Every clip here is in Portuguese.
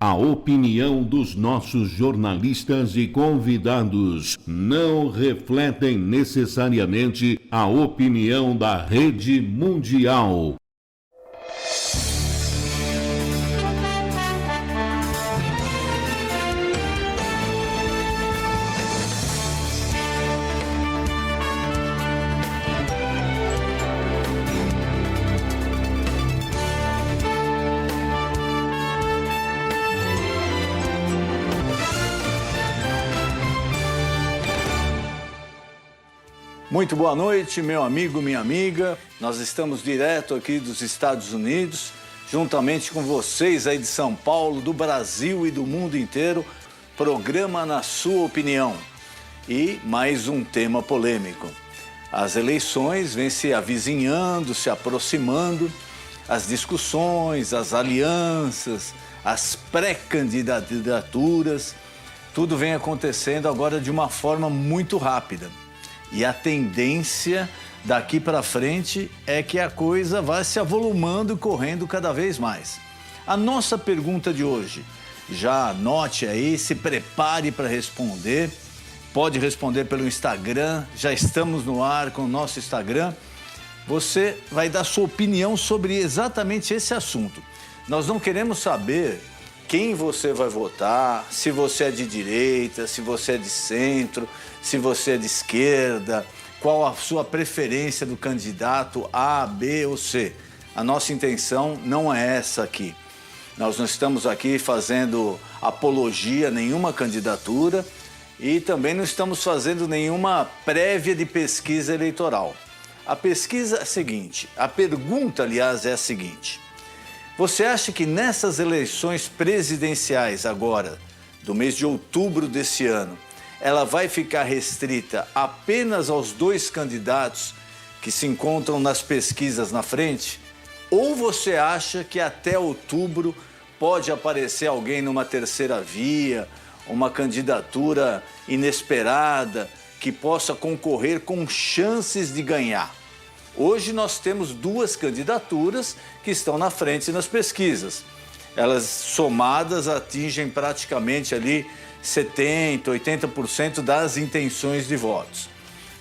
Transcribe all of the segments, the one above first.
A opinião dos nossos jornalistas e convidados não refletem necessariamente a opinião da rede mundial. Muito boa noite, meu amigo, minha amiga. Nós estamos direto aqui dos Estados Unidos, juntamente com vocês aí de São Paulo, do Brasil e do mundo inteiro, programa Na Sua Opinião. E mais um tema polêmico. As eleições vêm se avizinhando, se aproximando, as discussões, as alianças, as pré-candidaturas, tudo vem acontecendo agora de uma forma muito rápida. E a tendência daqui para frente é que a coisa vai se avolumando e correndo cada vez mais. A nossa pergunta de hoje, já anote aí, se prepare para responder. Pode responder pelo Instagram, já estamos no ar com o nosso Instagram. Você vai dar sua opinião sobre exatamente esse assunto. Nós não queremos saber quem você vai votar, se você é de direita, se você é de centro, se você é de esquerda, qual a sua preferência do candidato A, B ou C. A nossa intenção não é essa aqui. Nós não estamos aqui fazendo apologia a nenhuma candidatura e também não estamos fazendo nenhuma prévia de pesquisa eleitoral. A pesquisa é a seguinte, a pergunta, aliás, é a seguinte: você acha que nessas eleições presidenciais agora, do mês de outubro desse ano, ela vai ficar restrita apenas aos dois candidatos que se encontram nas pesquisas na frente? Ou você acha que até outubro pode aparecer alguém numa terceira via, uma candidatura inesperada que possa concorrer com chances de ganhar? Hoje nós temos duas candidaturas que estão na frente nas pesquisas. Elas somadas atingem praticamente ali 70%, 80% das intenções de votos.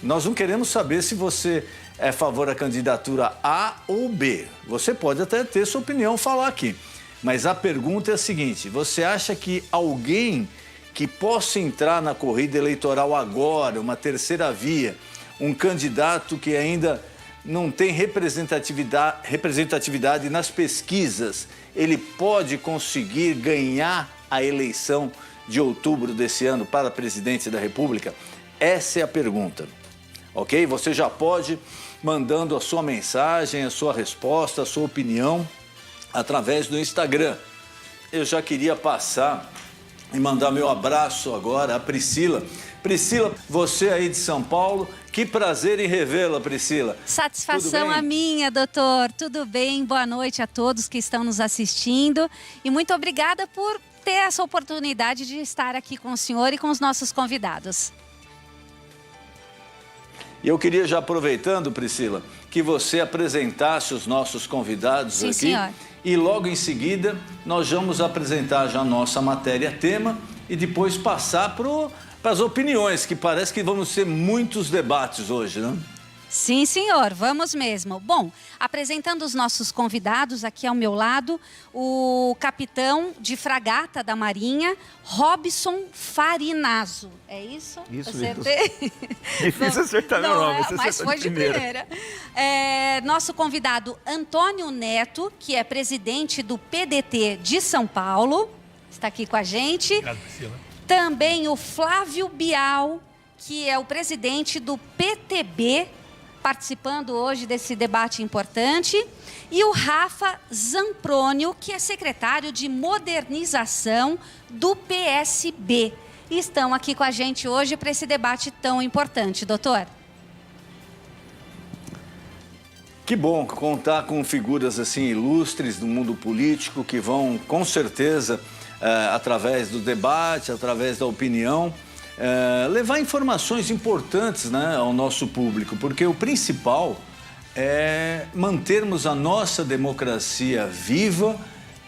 Nós não queremos saber se você é a favor da candidatura A ou B. Você pode até ter sua opinião, falar aqui. Mas a pergunta é a seguinte: você acha que alguém que possa entrar na corrida eleitoral agora, uma terceira via, um candidato que ainda não tem representatividade nas pesquisas, ele pode conseguir ganhar a eleição de outubro desse ano para presidente da República? Essa é a pergunta, ok? Você já pode mandando a sua mensagem, a sua resposta, a sua opinião através do Instagram. Eu já queria passar e mandar meu abraço agora à Priscila. Priscila, você aí de São Paulo, que prazer em revê-la, Priscila. Satisfação a minha, doutor. Tudo bem? Boa noite a todos que estão nos assistindo. E muito obrigada por ter essa oportunidade de estar aqui com o senhor e com os nossos convidados. E eu queria já aproveitando, Priscila, que você apresentasse os nossos convidados. Sim, aqui. Senhor. E logo em seguida nós vamos apresentar já a nossa matéria-tema e depois passar para as opiniões, que parece que vamos ter muitos debates hoje, né? Sim, senhor, vamos mesmo. Bom, apresentando os nossos convidados, aqui ao meu lado, o capitão de fragata da Marinha, Robson Farinazzo. É isso? Isso, acertei? Difícil acertar meu nome, você mas foi de primeira. Nosso convidado, Antônio Neto, que é presidente do PDT de São Paulo, está aqui com a gente. Obrigado, Priscila. Também o Flávio Bial, que é o presidente do PTB, participando hoje desse debate importante, e o Rafa Zamprônio, que é secretário de modernização do PSB. E estão aqui com a gente hoje para esse debate tão importante, doutor. Que bom contar com figuras assim ilustres do mundo político que vão, com certeza, através do debate, através da opinião, levar informações importantes, né, ao nosso público, porque o principal é mantermos a nossa democracia viva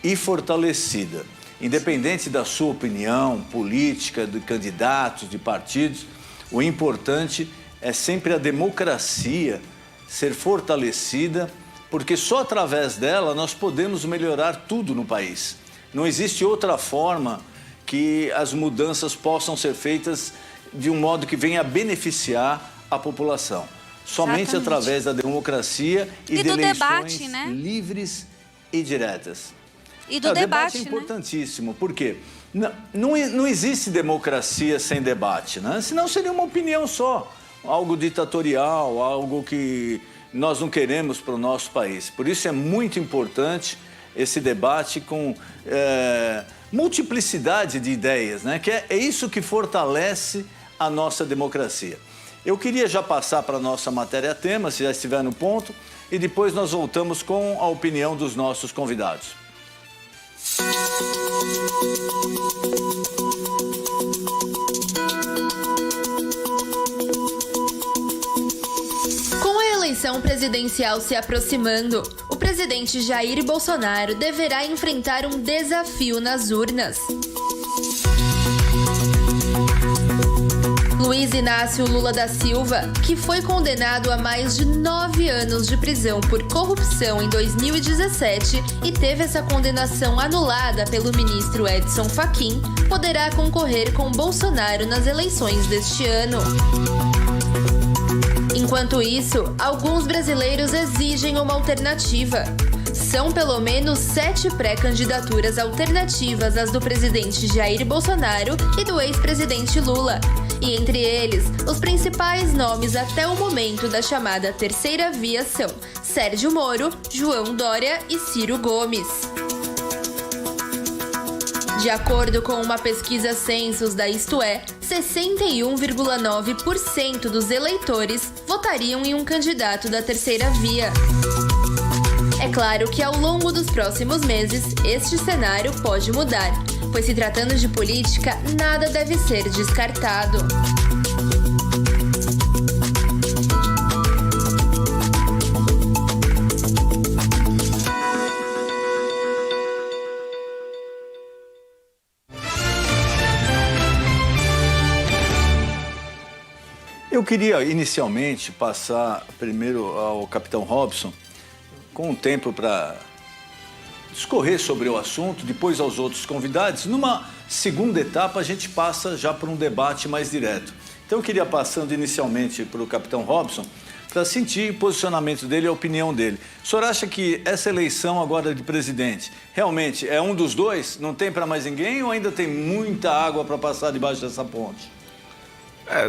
e fortalecida. Independente da sua opinião política, de candidatos, de partidos, o importante é sempre a democracia ser fortalecida, porque só através dela nós podemos melhorar tudo no país. Não existe outra forma que as mudanças possam ser feitas de um modo que venha beneficiar a população. Somente através da democracia e de eleições debate, né? livres e diretas. E do debate, é importantíssimo, porque não existe democracia sem debate, né? Senão seria uma opinião só, algo ditatorial, algo que nós não queremos para o nosso país. Por isso é muito importante esse debate com multiplicidade de ideias, né? Que é isso que fortalece a nossa democracia. Eu queria já passar para a nossa matéria-tema, se já estiver no ponto, e depois nós voltamos com a opinião dos nossos convidados. Com a eleição presidencial se aproximando, o presidente Jair Bolsonaro deverá enfrentar um desafio nas urnas. Luiz Inácio Lula da Silva, que foi condenado a mais de 9 anos de prisão por corrupção em 2017 e teve essa condenação anulada pelo ministro Edson Fachin, poderá concorrer com Bolsonaro nas eleições deste ano. Enquanto isso, alguns brasileiros exigem uma alternativa. São pelo menos 7 pré-candidaturas alternativas às do presidente Jair Bolsonaro e do ex-presidente Lula. E entre eles, os principais nomes até o momento da chamada terceira via são Sérgio Moro, João Dória e Ciro Gomes. De acordo com uma pesquisa Census da Isto É, 61,9% dos eleitores votariam em um candidato da terceira via. É claro que ao longo dos próximos meses, este cenário pode mudar, pois se tratando de política, nada deve ser descartado. Eu queria inicialmente passar primeiro ao capitão Robson, com um tempo para discorrer sobre o assunto, depois aos outros convidados. Numa segunda etapa, a gente passa já para um debate mais direto. Então, eu queria passando inicialmente para o capitão Robson, para sentir o posicionamento dele e a opinião dele. O senhor acha que essa eleição agora de presidente realmente é um dos dois? Não tem para mais ninguém ou ainda tem muita água para passar debaixo dessa ponte?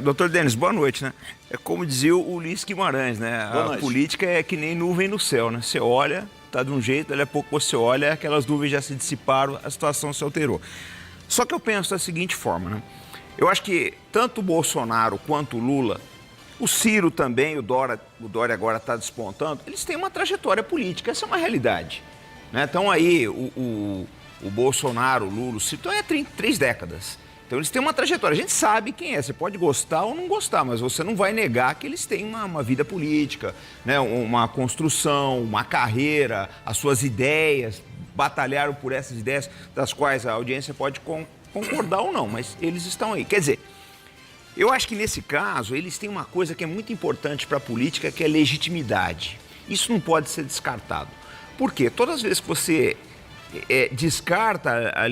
Doutor Denis, boa noite, né? É como dizia o Ulisses Guimarães, né? A política é que nem nuvem no céu, né? Você olha, tá de um jeito, dali a pouco você olha, aquelas nuvens já se dissiparam, a situação se alterou. Só que eu penso da seguinte forma, né? Eu acho que tanto o Bolsonaro quanto o Lula, o Ciro também, o Dória agora está despontando, eles têm uma trajetória política, essa é uma realidade, né? Então aí o Bolsonaro, o Lula, o Ciro, então é 3 décadas. Então eles têm uma trajetória, a gente sabe quem é, você pode gostar ou não gostar, mas você não vai negar que eles têm uma vida política, né? Uma construção, uma carreira, as suas ideias, batalharam por essas ideias, das quais a audiência pode concordar ou não, mas eles estão aí. Quer dizer, eu acho que nesse caso eles têm uma coisa que é muito importante para a política, que é legitimidade. Isso não pode ser descartado. Por quê? Todas as vezes que você descarta a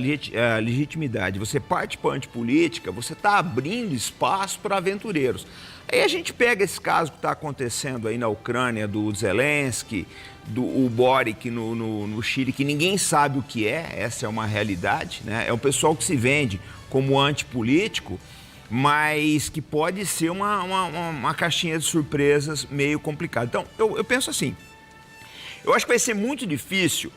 legitimidade, você parte para a antipolítica, você está abrindo espaço para aventureiros. Aí a gente pega esse caso que está acontecendo aí na Ucrânia, do Zelensky, o Boric no Chile, que ninguém sabe o que é, essa é uma realidade, né? É um pessoal que se vende como antipolítico, mas que pode ser uma caixinha de surpresas meio complicada. Então, eu penso assim, eu acho que vai ser muito difícil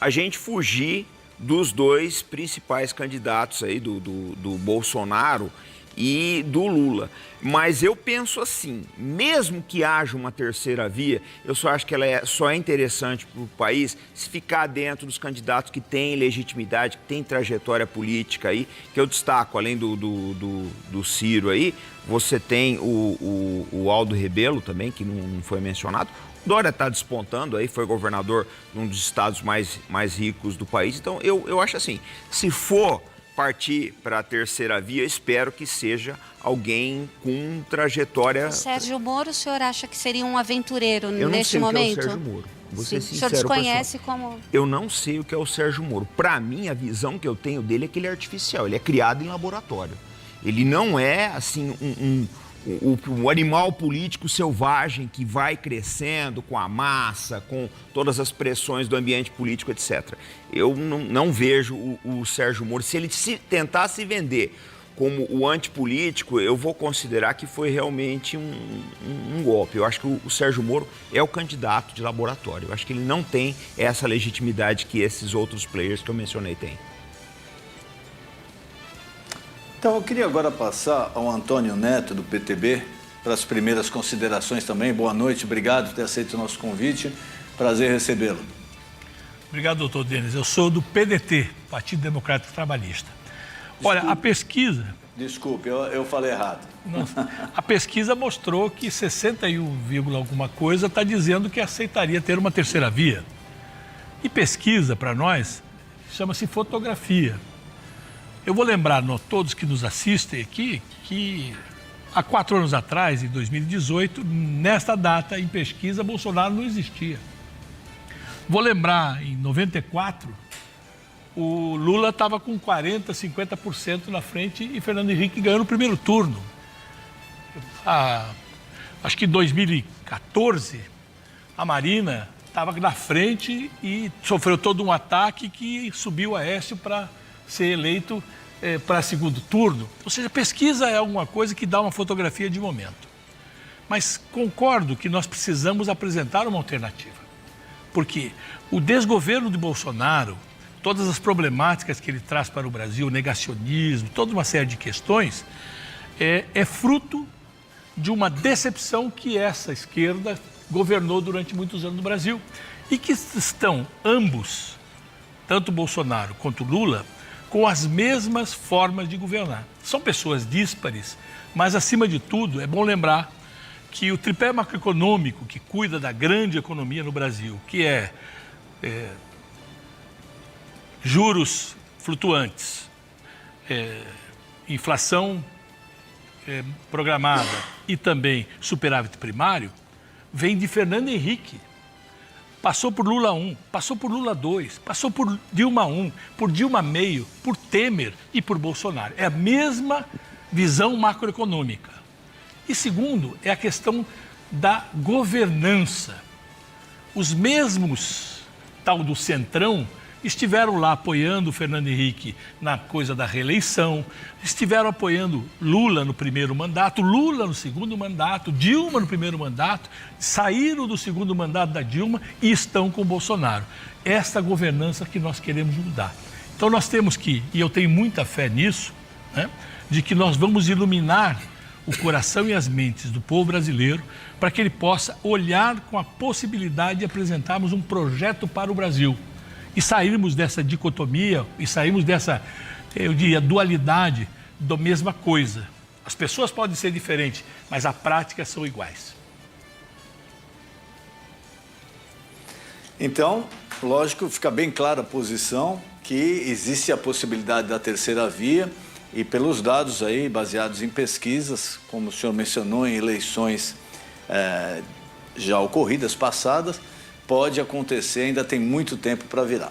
a gente fugir dos 2 principais candidatos aí, do Bolsonaro e do Lula. Mas eu penso assim, mesmo que haja uma terceira via, eu só acho que ela só é interessante para o país se ficar dentro dos candidatos que têm legitimidade, que têm trajetória política aí, que eu destaco, além do Ciro aí, você tem o Aldo Rebelo também, que não foi mencionado, Dória está despontando aí, foi governador de um dos estados mais ricos do país. Então, eu acho assim, se for partir para a terceira via, eu espero que seja alguém com trajetória... O Sérgio Moro, o senhor acha que seria um aventureiro neste momento? Eu não sei o que é o Sérgio Moro. Vou ser sincero, o senhor desconhece como... Eu não sei o que é o Sérgio Moro. Para mim, a visão que eu tenho dele é que ele é artificial, ele é criado em laboratório. Ele não é, assim, um animal político selvagem que vai crescendo com a massa, com todas as pressões do ambiente político, etc. Eu não vejo o Sérgio Moro. Se ele tentar se vender como o antipolítico, eu vou considerar que foi realmente um golpe. Eu acho que o Sérgio Moro é o candidato de laboratório. Eu acho que ele não tem essa legitimidade que esses outros players que eu mencionei têm. Então, eu queria agora passar ao Antônio Neto, do PTB, para as primeiras considerações também. Boa noite, obrigado por ter aceito o nosso convite. Prazer recebê-lo. Obrigado, doutor Denis. Eu sou do PDT, Partido Democrático Trabalhista. Olha, a pesquisa... Desculpe, eu falei errado. Nossa, a pesquisa mostrou que 61, alguma coisa está dizendo que aceitaria ter uma terceira via. E pesquisa, para nós, chama-se fotografia. Eu vou lembrar a todos que nos assistem aqui que há 4 anos atrás, em 2018, nesta data, em pesquisa, Bolsonaro não existia. Vou lembrar, em 94, o Lula estava com 40%, 50% na frente e Fernando Henrique ganhou no primeiro turno. Acho que em 2014, a Marina estava na frente e sofreu todo um ataque que subiu a Aécio para ser eleito para segundo turno. Ou seja, pesquisa é alguma coisa que dá uma fotografia de momento. Mas concordo que nós precisamos apresentar uma alternativa. Porque o desgoverno de Bolsonaro, todas as problemáticas que ele traz para o Brasil, o negacionismo, toda uma série de questões, é fruto de uma decepção que essa esquerda governou durante muitos anos no Brasil. E que estão ambos, tanto Bolsonaro quanto Lula, com as mesmas formas de governar. São pessoas díspares, mas, acima de tudo, é bom lembrar que o tripé macroeconômico que cuida da grande economia no Brasil, que é juros flutuantes, inflação programada e também superávit primário, vem de Fernando Henrique. Passou por Lula 1, passou por Lula 2, passou por Dilma 1, por Dilma meio, por Temer e por Bolsonaro. É a mesma visão macroeconômica. E segundo, é a questão da governança. Os mesmos, tal do Centrão, estiveram lá apoiando o Fernando Henrique na coisa da reeleição, estiveram apoiando Lula no primeiro mandato, Lula no segundo mandato, Dilma no primeiro mandato, saíram do segundo mandato da Dilma e estão com o Bolsonaro. Esta governança que nós queremos mudar. Então nós temos que, e eu tenho muita fé nisso, né, de que nós vamos iluminar o coração e as mentes do povo brasileiro para que ele possa olhar com a possibilidade de apresentarmos um projeto para o Brasil. E sairmos dessa dicotomia, e sairmos dessa, eu diria, dualidade da mesma coisa. As pessoas podem ser diferentes, mas a prática são iguais. Então, lógico, fica bem clara a posição que existe a possibilidade da terceira via e pelos dados aí, baseados em pesquisas, como o senhor mencionou, em eleições já ocorridas, passadas, pode acontecer, ainda tem muito tempo para virar.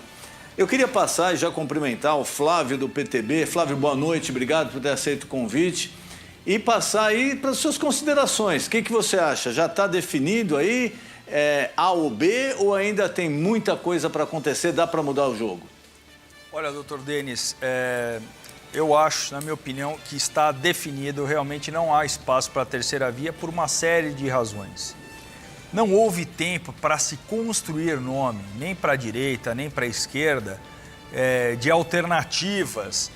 Eu queria passar e já cumprimentar o Flávio do PTB. Flávio, boa noite, obrigado por ter aceito o convite. E passar aí para as suas considerações. O que você acha? Já está definido aí A ou B ou ainda tem muita coisa para acontecer? Dá para mudar o jogo? Olha, doutor Denis, eu acho, na minha opinião, que está definido, realmente não há espaço para a terceira via por uma série de razões. Não houve tempo para se construir nome, nem para a direita, nem para a esquerda, de alternativas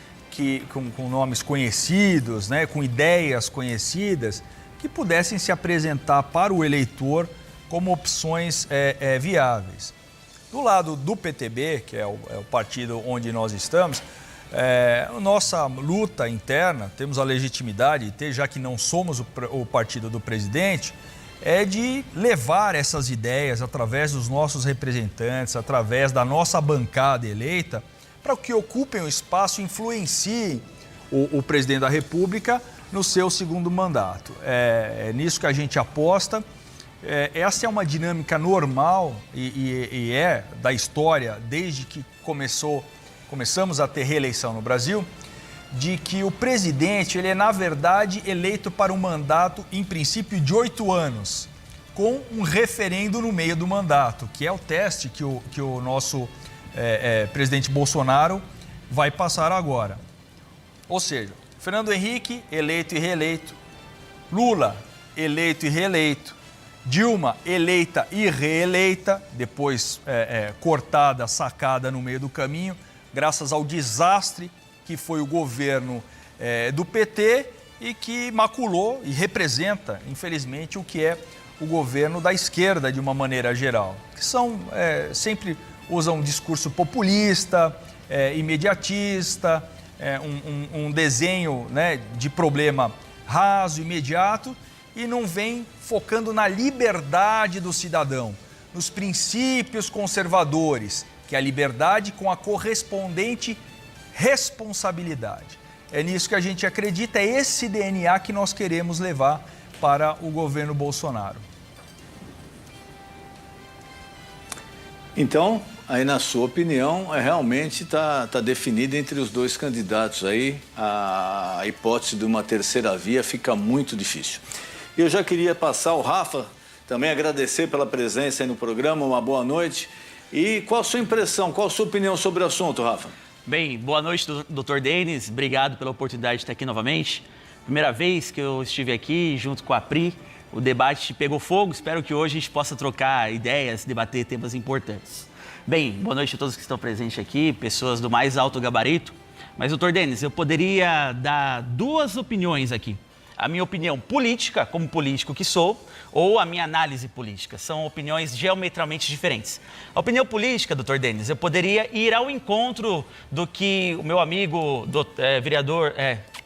com nomes conhecidos, né, com ideias conhecidas, que pudessem se apresentar para o eleitor como opções viáveis. Do lado do PTB, que é o partido onde nós estamos, nossa luta interna, temos a legitimidade de ter, já que não somos o partido do presidente, é de levar essas ideias através dos nossos representantes, através da nossa bancada eleita, para que ocupem o espaço e influenciem o presidente da República no seu segundo mandato. É nisso que a gente aposta. Essa é uma dinâmica normal e é da história, desde que começamos a ter reeleição no Brasil, de que o presidente ele é, na verdade, eleito para um mandato, em princípio, de 8 anos, com um referendo no meio do mandato, que é o teste que o nosso presidente Bolsonaro vai passar agora. Ou seja, Fernando Henrique, eleito e reeleito, Lula, eleito e reeleito, Dilma, eleita e reeleita, depois cortada, sacada no meio do caminho, graças ao desastre que foi o governo do PT e que maculou e representa, infelizmente, o que é o governo da esquerda de uma maneira geral, que sempre usam um discurso populista, imediatista, um desenho, né, de problema raso, imediato, e não vem focando na liberdade do cidadão, nos princípios conservadores, que é a liberdade com a correspondente responsabilidade. É nisso que a gente acredita, é esse DNA que nós queremos levar para o governo Bolsonaro. Então, aí na sua opinião, realmente está definida entre os dois candidatos aí, a hipótese de uma terceira via fica muito difícil. Eu já queria passar o Rafa, também agradecer pela presença aí no programa, uma boa noite. E qual a sua impressão, qual a sua opinião sobre o assunto, Rafa? Bem, boa noite, Dr. Denis. Obrigado pela oportunidade de estar aqui novamente. Primeira vez que eu estive aqui junto com a Pri, o debate pegou fogo. Espero que hoje a gente possa trocar ideias, debater temas importantes. Bem, boa noite a todos que estão presentes aqui, pessoas do mais alto gabarito. Mas, Dr. Denis, eu poderia dar duas opiniões aqui. A minha opinião política, como político que sou, ou a minha análise política. São opiniões diametralmente diferentes. A opinião política, Dr. Denis, eu poderia ir ao encontro do que o meu amigo,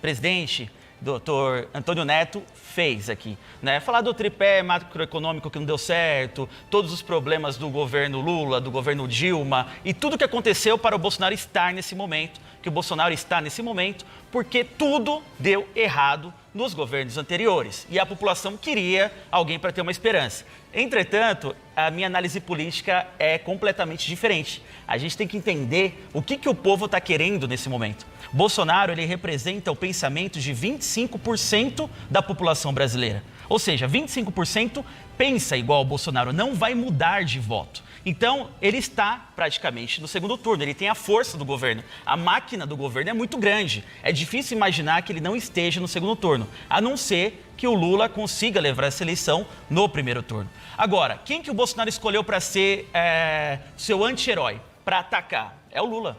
presidente, Dr. Antônio Neto, fez aqui, né? Falar do tripé macroeconômico que não deu certo, todos os problemas do governo Lula, do governo Dilma e tudo que aconteceu para o Bolsonaro estar nesse momento, que o Bolsonaro está nesse momento, porque tudo deu errado nos governos anteriores e a população queria alguém para ter uma esperança. Entretanto, a minha análise política é completamente diferente. A gente tem que entender o que o povo está querendo nesse momento. Bolsonaro, ele representa o pensamento de 25% da população brasileira. Ou seja, 25% pensa igual ao Bolsonaro, não vai mudar de voto. Então, ele está praticamente no segundo turno, ele tem a força do governo. A máquina do governo é muito grande. É difícil imaginar que ele não esteja no segundo turno, a não ser que o Lula consiga levar essa eleição no primeiro turno. Agora, quem que o Bolsonaro escolheu para ser seu anti-herói, para atacar? É o Lula.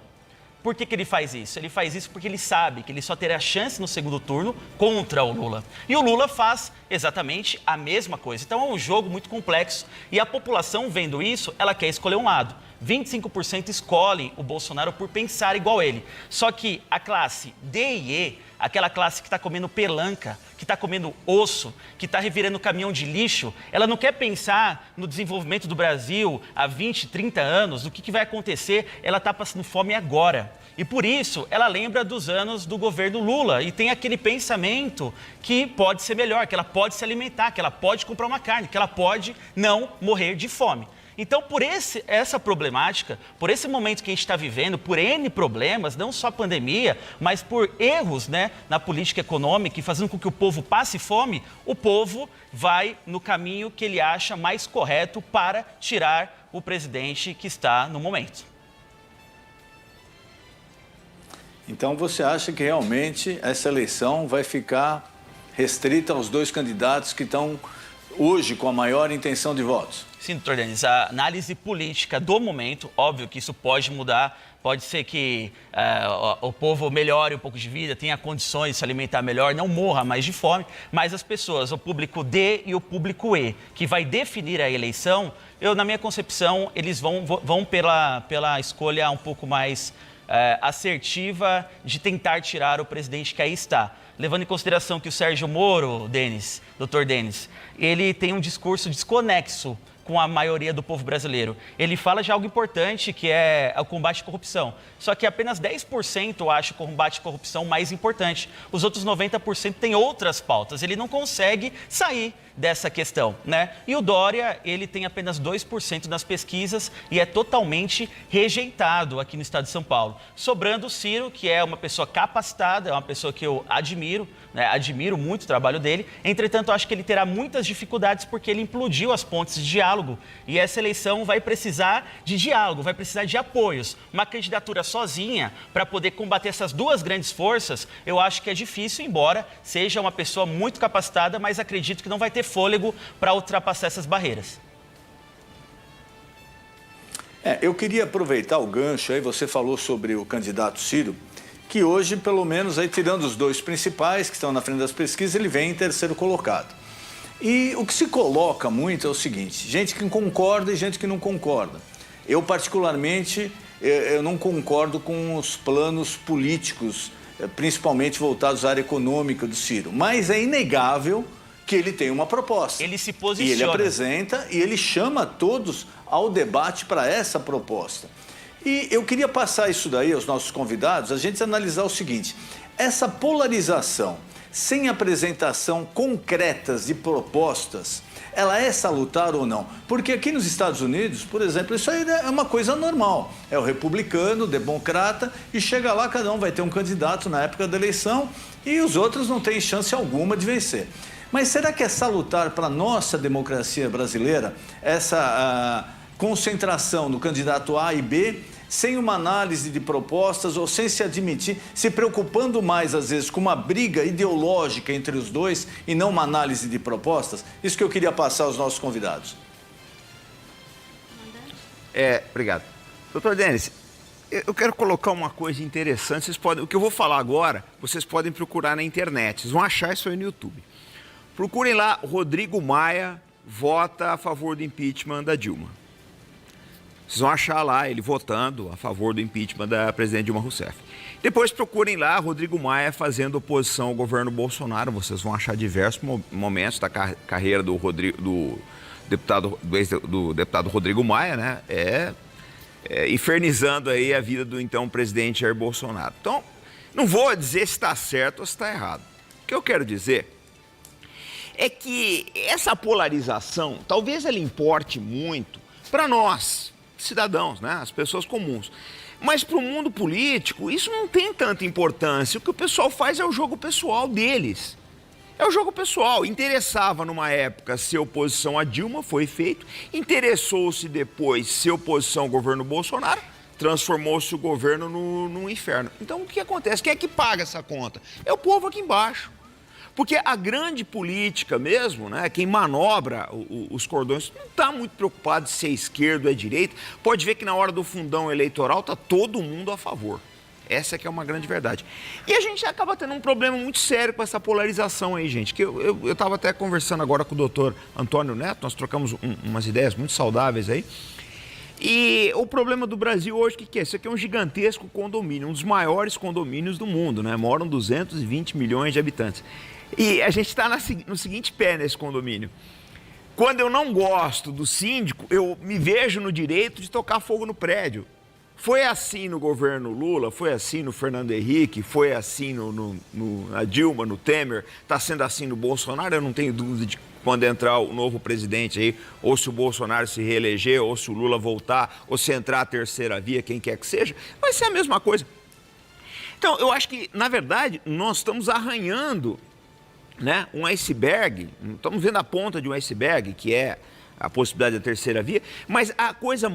Por que ele faz isso? Ele faz isso porque ele sabe que ele só terá chance no segundo turno contra o Lula. E o Lula faz exatamente a mesma coisa. Então é um jogo muito complexo e a população vendo isso, ela quer escolher um lado. 25% escolhem o Bolsonaro por pensar igual a ele. Só que a classe D e E, aquela classe que está comendo pelanca, que está comendo osso, que está revirando caminhão de lixo, ela não quer pensar no desenvolvimento do Brasil há 20, 30 anos, do que vai acontecer, ela está passando fome agora. E por isso, ela lembra dos anos do governo Lula e tem aquele pensamento que pode ser melhor, que ela pode se alimentar, que ela pode comprar uma carne, que ela pode não morrer de fome. Então, por essa problemática, por esse momento que a gente está vivendo, por N problemas, não só pandemia, mas por erros, né, na política econômica e fazendo com que o povo passe fome, o povo vai no caminho que ele acha mais correto para tirar o presidente que está no momento. Então, você acha que realmente essa eleição vai ficar restrita aos dois candidatos que estão hoje com a maior intenção de votos? Sim, doutor Denis, a análise política do momento, óbvio que isso pode mudar, pode ser que o povo melhore um pouco de vida, tenha condições de se alimentar melhor, não morra mais de fome, mas as pessoas, o público D e o público E, que vai definir a eleição, na minha concepção, eles vão pela escolha um pouco mais assertiva de tentar tirar o presidente que aí está. Levando em consideração que o Sérgio Moro, doutor Denis, ele tem um discurso desconexo com a maioria do povo brasileiro. Ele fala de algo importante, que é o combate à corrupção. Só que apenas 10% acha o combate à corrupção mais importante. Os outros 90% têm outras pautas. Ele não consegue sair dessa questão, né? E o Dória, ele tem apenas 2% nas pesquisas e é totalmente rejeitado aqui no estado de São Paulo. Sobrando o Ciro, que é uma pessoa capacitada, é uma pessoa que eu admiro, né? Admiro muito o trabalho dele. Entretanto, acho que ele terá muitas dificuldades porque ele implodiu as pontes de diálogo. E essa eleição vai precisar de diálogo, vai precisar de apoios. Uma candidatura sozinha para poder combater essas duas grandes forças, eu acho que é difícil, embora seja uma pessoa muito capacitada, mas acredito que não vai ter fôlego para ultrapassar essas barreiras. Eu queria aproveitar o gancho aí, você falou sobre o candidato Ciro, que hoje, pelo menos, aí, tirando os dois principais que estão na frente das pesquisas, ele vem em terceiro colocado. E o que se coloca muito é o seguinte, gente que concorda e gente que não concorda. Eu, particularmente, eu não concordo com os planos políticos, principalmente voltados à área econômica do Ciro, mas é inegável que ele tem uma proposta. Ele se posiciona. E ele apresenta e ele chama todos ao debate para essa proposta. E eu queria passar isso daí aos nossos convidados, a gente analisar o seguinte, essa polarização sem apresentação concretas de propostas, ela é salutar ou não? Porque aqui nos Estados Unidos, por exemplo, isso aí é uma coisa normal. É o republicano, o democrata, e chega lá, cada um vai ter um candidato na época da eleição e os outros não têm chance alguma de vencer. Mas será que é salutar para a nossa democracia brasileira essa concentração no candidato A e B, sem uma análise de propostas ou sem se admitir, se preocupando mais, às vezes, com uma briga ideológica entre os dois e não uma análise de propostas? Isso que eu queria passar aos nossos convidados. Obrigado. Doutor Denis, eu quero colocar uma coisa interessante. Vocês podem, o que eu vou falar agora, vocês podem procurar na internet. Vocês vão achar isso aí no YouTube. Procurem lá, Rodrigo Maia vota a favor do impeachment da Dilma. Vocês vão achar lá ele votando a favor do impeachment da presidente Dilma Rousseff. Depois procurem lá Rodrigo Maia fazendo oposição ao governo Bolsonaro. Vocês vão achar diversos momentos da carreira do deputado Rodrigo Maia, né? Infernizando aí a vida do então presidente Jair Bolsonaro. Então, não vou dizer se está certo ou se está errado. O que eu quero dizer é que essa polarização, talvez ela importe muito para nós, cidadãos, né? As pessoas comuns. Mas para o mundo político, isso não tem tanta importância. O que o pessoal faz é o jogo pessoal deles. É o jogo pessoal. Interessava numa época ser oposição a Dilma, foi feito. Interessou-se depois ser oposição ao governo Bolsonaro, transformou-se o governo num inferno. Então o que acontece? Quem é que paga essa conta? É o povo aqui embaixo. Porque a grande política mesmo, né, quem manobra os cordões, não está muito preocupado se é esquerda ou é direita. Pode ver que na hora do fundão eleitoral está todo mundo a favor. Essa é que é uma grande verdade. E a gente acaba tendo um problema muito sério com essa polarização aí, gente. Que eu estava até conversando agora com o doutor Antônio Neto, nós trocamos umas ideias muito saudáveis aí. E o problema do Brasil hoje, o que é? Isso aqui é um gigantesco condomínio, um dos maiores condomínios do mundo, né? Moram 220 milhões de habitantes. E a gente está no seguinte pé nesse condomínio. Quando eu não gosto do síndico, eu me vejo no direito de tocar fogo no prédio. Foi assim no governo Lula, foi assim no Fernando Henrique, foi assim na Dilma, no Temer, está sendo assim no Bolsonaro. Eu não tenho dúvida de quando entrar o novo presidente aí, ou se o Bolsonaro se reeleger, ou se o Lula voltar, ou se entrar a terceira via, quem quer que seja, vai ser a mesma coisa. Então, eu acho que, na verdade, nós estamos arranhando, né, um iceberg, estamos vendo a ponta de um iceberg, que é a possibilidade da terceira via, mas a coisa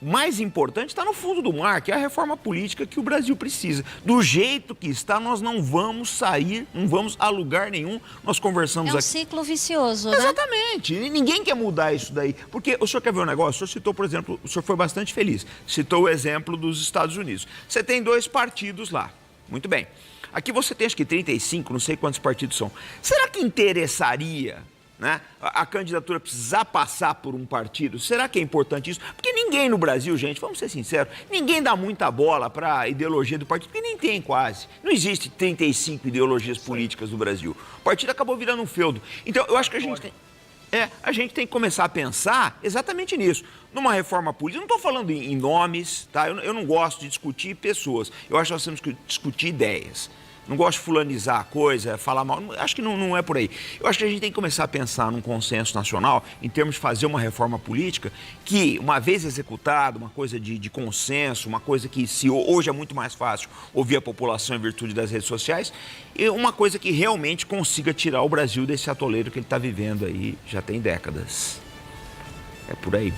mais importante está no fundo do mar, que é a reforma política que o Brasil precisa. Do jeito que está, nós não vamos sair, não vamos a lugar nenhum. Nós conversamos aqui. É um ciclo vicioso, né? Exatamente. Ninguém quer mudar isso daí. Porque o senhor quer ver um negócio? O senhor citou, por exemplo, o senhor foi bastante feliz, citou o exemplo dos Estados Unidos. Você tem 2 partidos lá. Muito bem. Aqui você tem acho que 35, não sei quantos partidos são. Será que interessaria né? A candidatura precisar passar por um partido, será que é importante isso? Porque ninguém no Brasil, gente, vamos ser sinceros, ninguém dá muita bola para a ideologia do partido, porque nem tem quase. Não existe 35 ideologias políticas no Brasil. O partido acabou virando um feudo. Então, eu acho que a gente tem que começar a pensar exatamente nisso. Numa reforma política, não estou falando em nomes, tá? Eu não gosto de discutir pessoas. Eu acho que nós temos que discutir ideias. Não gosto de fulanizar a coisa, falar mal. Acho que não é por aí. Eu acho que a gente tem que começar a pensar num consenso nacional em termos de fazer uma reforma política que, uma vez executada, uma coisa de consenso, uma coisa que hoje é muito mais fácil ouvir a população em virtude das redes sociais, e uma coisa que realmente consiga tirar o Brasil desse atoleiro que ele está vivendo aí já tem décadas. É por aí.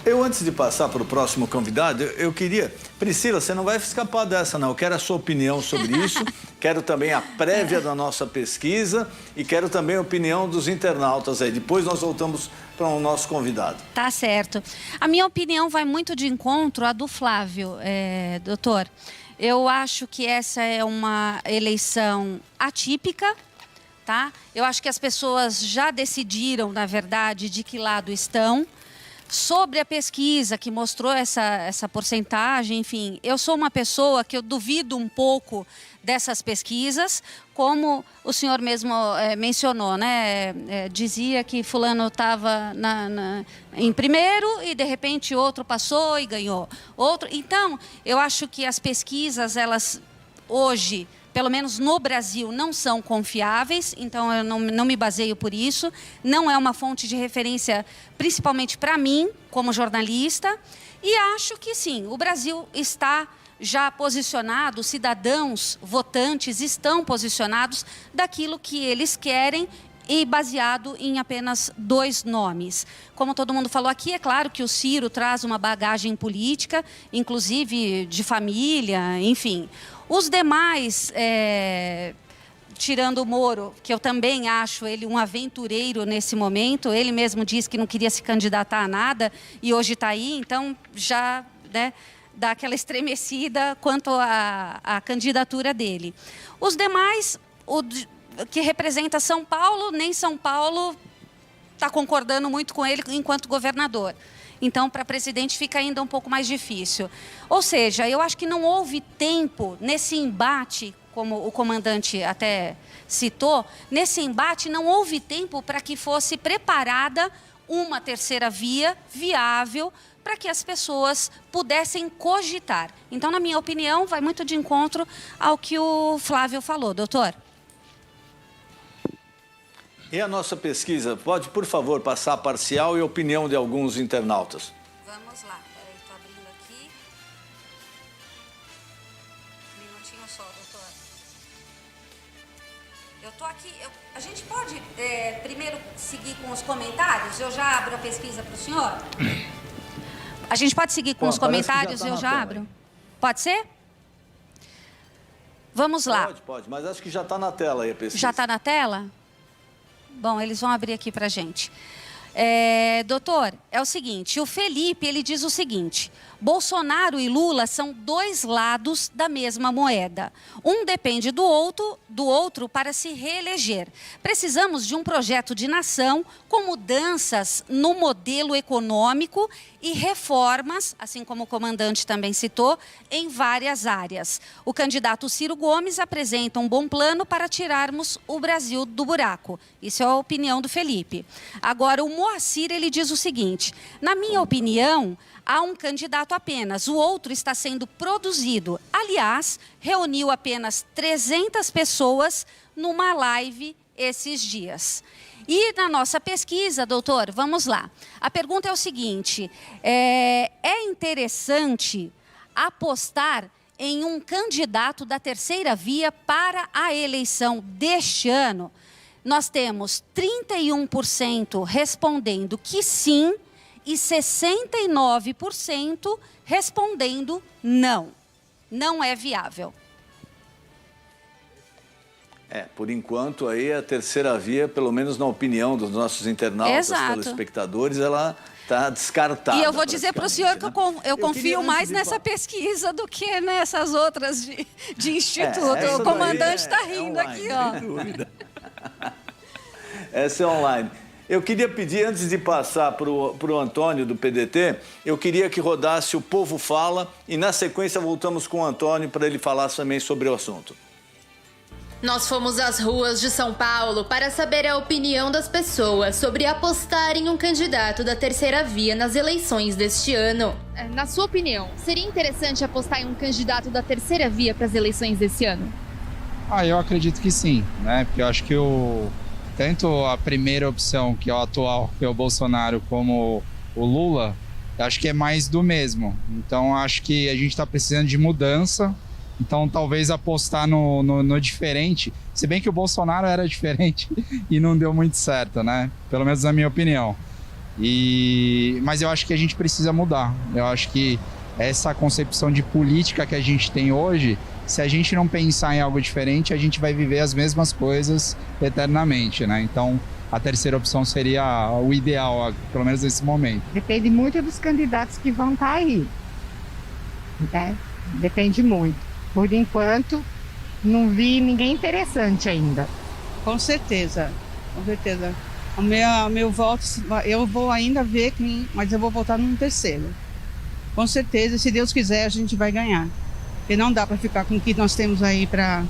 Eu, antes de passar para o próximo convidado, eu queria... Priscila, você não vai escapar dessa, não. Eu quero a sua opinião sobre isso, quero também a prévia da nossa pesquisa e quero também a opinião dos internautas aí. Depois nós voltamos para o nosso convidado. Tá certo. A minha opinião vai muito de encontro à do Flávio, doutor. Eu acho que essa é uma eleição atípica, tá? Eu acho que as pessoas já decidiram, na verdade, de que lado estão. Sobre a pesquisa que mostrou essa porcentagem, enfim, eu sou uma pessoa que eu duvido um pouco dessas pesquisas, como o senhor mesmo mencionou, né? Dizia que fulano estava em primeiro e de repente outro passou e ganhou. Então, eu acho que as pesquisas, elas hoje, pelo menos no Brasil, não são confiáveis, então eu não me baseio por isso. Não é uma fonte de referência, principalmente para mim, como jornalista. E acho que sim, o Brasil está já posicionado, os cidadãos votantes estão posicionados daquilo que eles querem e baseado em apenas 2 nomes. Como todo mundo falou aqui, é claro que o Ciro traz uma bagagem política, inclusive de família, enfim. Os demais, tirando o Moro, que eu também acho ele um aventureiro nesse momento, ele mesmo disse que não queria se candidatar a nada e hoje está aí, então já, né, dá aquela estremecida quanto à candidatura dele. Os demais, que representa São Paulo, nem São Paulo está concordando muito com ele enquanto governador. Então, para presidente fica ainda um pouco mais difícil. Ou seja, eu acho que não houve tempo nesse embate, como o comandante até citou, nesse embate não houve tempo para que fosse preparada uma terceira via viável para que as pessoas pudessem cogitar. Então, na minha opinião, vai muito de encontro ao que o Flávio falou, doutor. E a nossa pesquisa, pode, por favor, passar a parcial e a opinião de alguns internautas? Vamos lá, peraí, estou abrindo aqui. Um minutinho só, doutor. Eu estou aqui, a gente pode primeiro seguir com os comentários? Eu já abro a pesquisa para o senhor? A gente pode seguir com os comentários e eu já abro? Pode ser? Vamos lá. Pode, mas acho que já está na tela aí a pesquisa. Já está na tela? Bom, eles vão abrir aqui para a gente. Doutor, é o seguinte, o Felipe, ele diz o seguinte: Bolsonaro e Lula são 2 lados da mesma moeda. Um depende do outro para se reeleger. Precisamos de um projeto de nação com mudanças no modelo econômico e reformas, assim como o comandante também citou, em várias áreas. O candidato Ciro Gomes apresenta um bom plano para tirarmos o Brasil do buraco. Isso é a opinião do Felipe. Agora, o Moacir, ele diz o seguinte: na minha opinião, há um candidato apenas, o outro está sendo produzido. Aliás, reuniu apenas 300 pessoas numa live esses dias. E na nossa pesquisa, doutor, vamos lá. A pergunta é o seguinte: é interessante apostar em um candidato da terceira via para a eleição deste ano? Nós temos 31% respondendo que sim e 69% respondendo não. Não é viável. Por enquanto, aí a terceira via, pelo menos na opinião dos nossos internautas, telespectadores, ela está descartada. E eu vou dizer para o senhor que eu confio mais nessa pesquisa do que nessas outras de instituto. O comandante está rindo aqui, ó. Sem dúvida. Essa é online. Eu queria pedir, antes de passar para o Antônio do PDT, eu queria que rodasse o Povo Fala e, na sequência, voltamos com o Antônio para ele falar também sobre o assunto. Nós fomos às ruas de São Paulo para saber a opinião das pessoas sobre apostar em um candidato da terceira via nas eleições deste ano. Na sua opinião, seria interessante apostar em um candidato da terceira via para as eleições desse ano? Eu acredito que sim, né? Porque eu acho que tanto a primeira opção, que é o atual, que é o Bolsonaro, como o Lula, eu acho que é mais do mesmo. Então, acho que a gente está precisando de mudança. Então, talvez apostar no diferente. Se bem que o Bolsonaro era diferente e não deu muito certo, né? Pelo menos na minha opinião. Mas eu acho que a gente precisa mudar. Eu acho que essa concepção de política que a gente tem hoje, se a gente não pensar em algo diferente, a gente vai viver as mesmas coisas eternamente, né? Então, a terceira opção seria o ideal, pelo menos nesse momento. Depende muito dos candidatos que vão estar aí, né? Depende muito. Por enquanto, não vi ninguém interessante ainda. Com certeza, com certeza. O meu voto, eu vou ainda ver quem, mas eu vou votar no terceiro. Com certeza, se Deus quiser, a gente vai ganhar. Porque não dá para ficar com o que nós temos aí para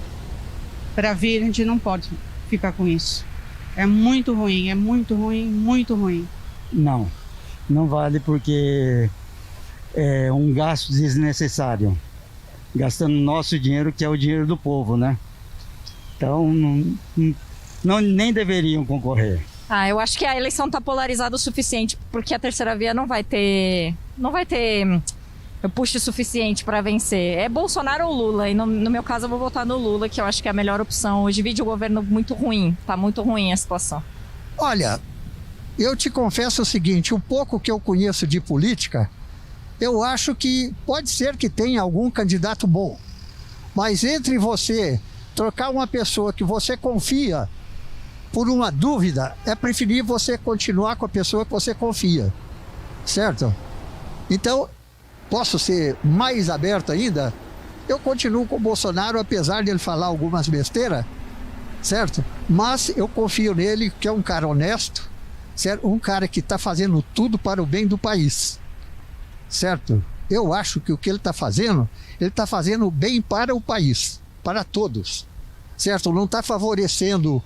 vir, a gente não pode ficar com isso. É muito ruim, muito ruim. Não vale porque é um gasto desnecessário. Gastando nosso dinheiro, que é o dinheiro do povo, né? Então, nem deveriam concorrer. Eu acho que a eleição está polarizada o suficiente, porque a terceira via não vai ter push suficiente para vencer. É Bolsonaro ou Lula, e no meu caso eu vou votar no Lula, que eu acho que é a melhor opção. Hoje divide o governo muito ruim, tá muito ruim a situação. Olha, eu te confesso o seguinte, o pouco que eu conheço de política, eu acho que pode ser que tenha algum candidato bom, mas entre você trocar uma pessoa que você confia por uma dúvida, é preferível você continuar com a pessoa que você confia, certo? Então, posso ser mais aberto ainda? Eu continuo com o Bolsonaro, apesar de ele falar algumas besteiras, certo? Mas eu confio nele, que é um cara honesto, certo? Um cara que está fazendo tudo para o bem do país. Certo? Eu acho que o que ele está fazendo bem para o país, para todos, certo? Não está favorecendo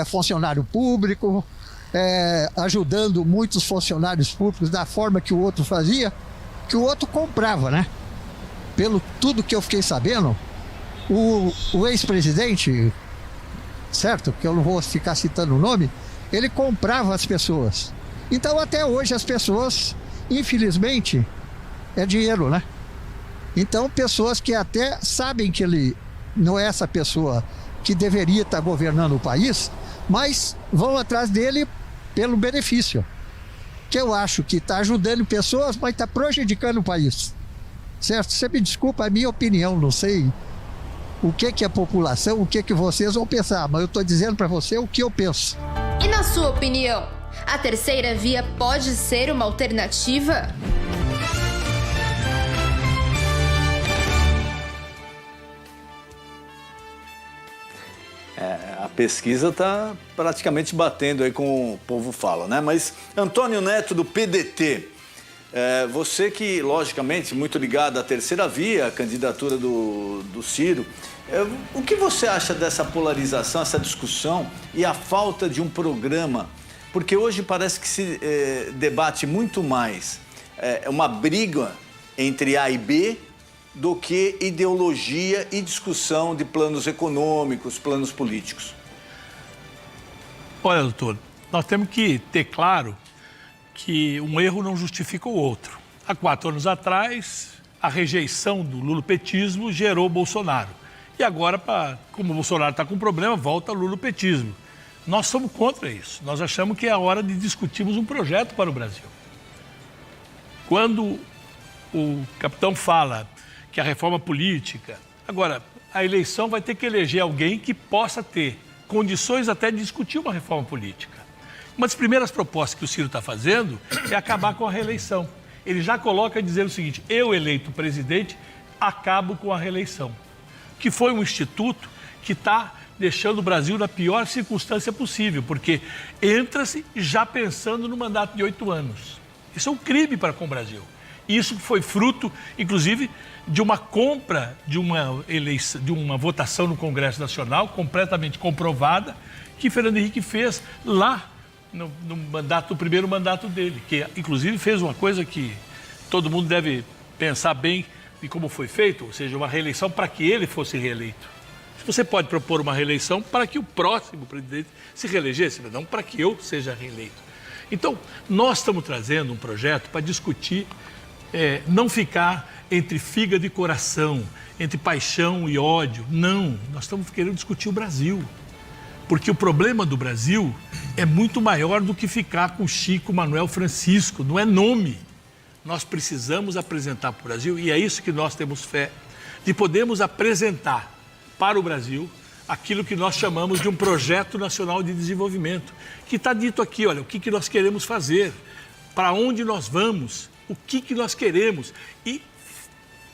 funcionário público, ajudando muitos funcionários públicos da forma que o outro fazia, que o outro comprava, né? Pelo tudo que eu fiquei sabendo, o ex-presidente, certo? Que eu não vou ficar citando o nome, ele comprava as pessoas. Então, até hoje, as pessoas, infelizmente, é dinheiro, né? Então, pessoas que até sabem que ele não é essa pessoa que deveria estar governando o país, mas vão atrás dele pelo benefício. Que eu acho que está ajudando pessoas, mas está prejudicando o país. Certo? Você me desculpa, é a minha opinião, não sei o que a população, o que vocês vão pensar, mas eu estou dizendo para você o que eu penso. E na sua opinião, a terceira via pode ser uma alternativa? A pesquisa está praticamente batendo aí com o Povo Fala, né? Mas Antônio Neto, do PDT, você que, logicamente, muito ligado à terceira via, a candidatura do Ciro, o que você acha dessa polarização, essa discussão e a falta de um programa? Porque hoje parece que se debate muito mais uma briga entre A e B do que ideologia e discussão de planos econômicos, planos políticos. Olha, doutor, nós temos que ter claro que um erro não justifica o outro. Há 4 anos atrás, a rejeição do lulopetismo gerou Bolsonaro. E agora, como o Bolsonaro está com problema, volta o lulopetismo. Nós somos contra isso. Nós achamos que é a hora de discutirmos um projeto para o Brasil. Quando o capitão fala que a reforma política... Agora, a eleição vai ter que eleger alguém que possa ter condições até de discutir uma reforma política. Uma das primeiras propostas que o Ciro está fazendo é acabar com a reeleição. Ele já coloca dizendo o seguinte: eu eleito presidente, acabo com a reeleição. Que foi um instituto que está deixando o Brasil na pior circunstância possível, porque entra-se já pensando no mandato de 8 anos. Isso é um crime para com o Brasil. Isso foi fruto, inclusive, de uma compra, de uma votação no Congresso Nacional, completamente comprovada, que Fernando Henrique fez lá no primeiro mandato dele, que inclusive fez uma coisa que todo mundo deve pensar bem de como foi feito, ou seja, uma reeleição para que ele fosse reeleito. Você pode propor uma reeleição para que o próximo presidente se reelegesse, mas não para que eu seja reeleito. Então, nós estamos trazendo um projeto para discutir, não ficar entre fígado e coração, entre paixão e ódio. Não, nós estamos querendo discutir o Brasil. Porque o problema do Brasil é muito maior do que ficar com Chico, Manuel, Francisco, não é nome. Nós precisamos apresentar para o Brasil, e é isso que nós temos fé, de podermos apresentar para o Brasil aquilo que nós chamamos de um projeto nacional de desenvolvimento, que está dito aqui, olha, o que nós queremos fazer, para onde nós vamos, o que nós queremos, e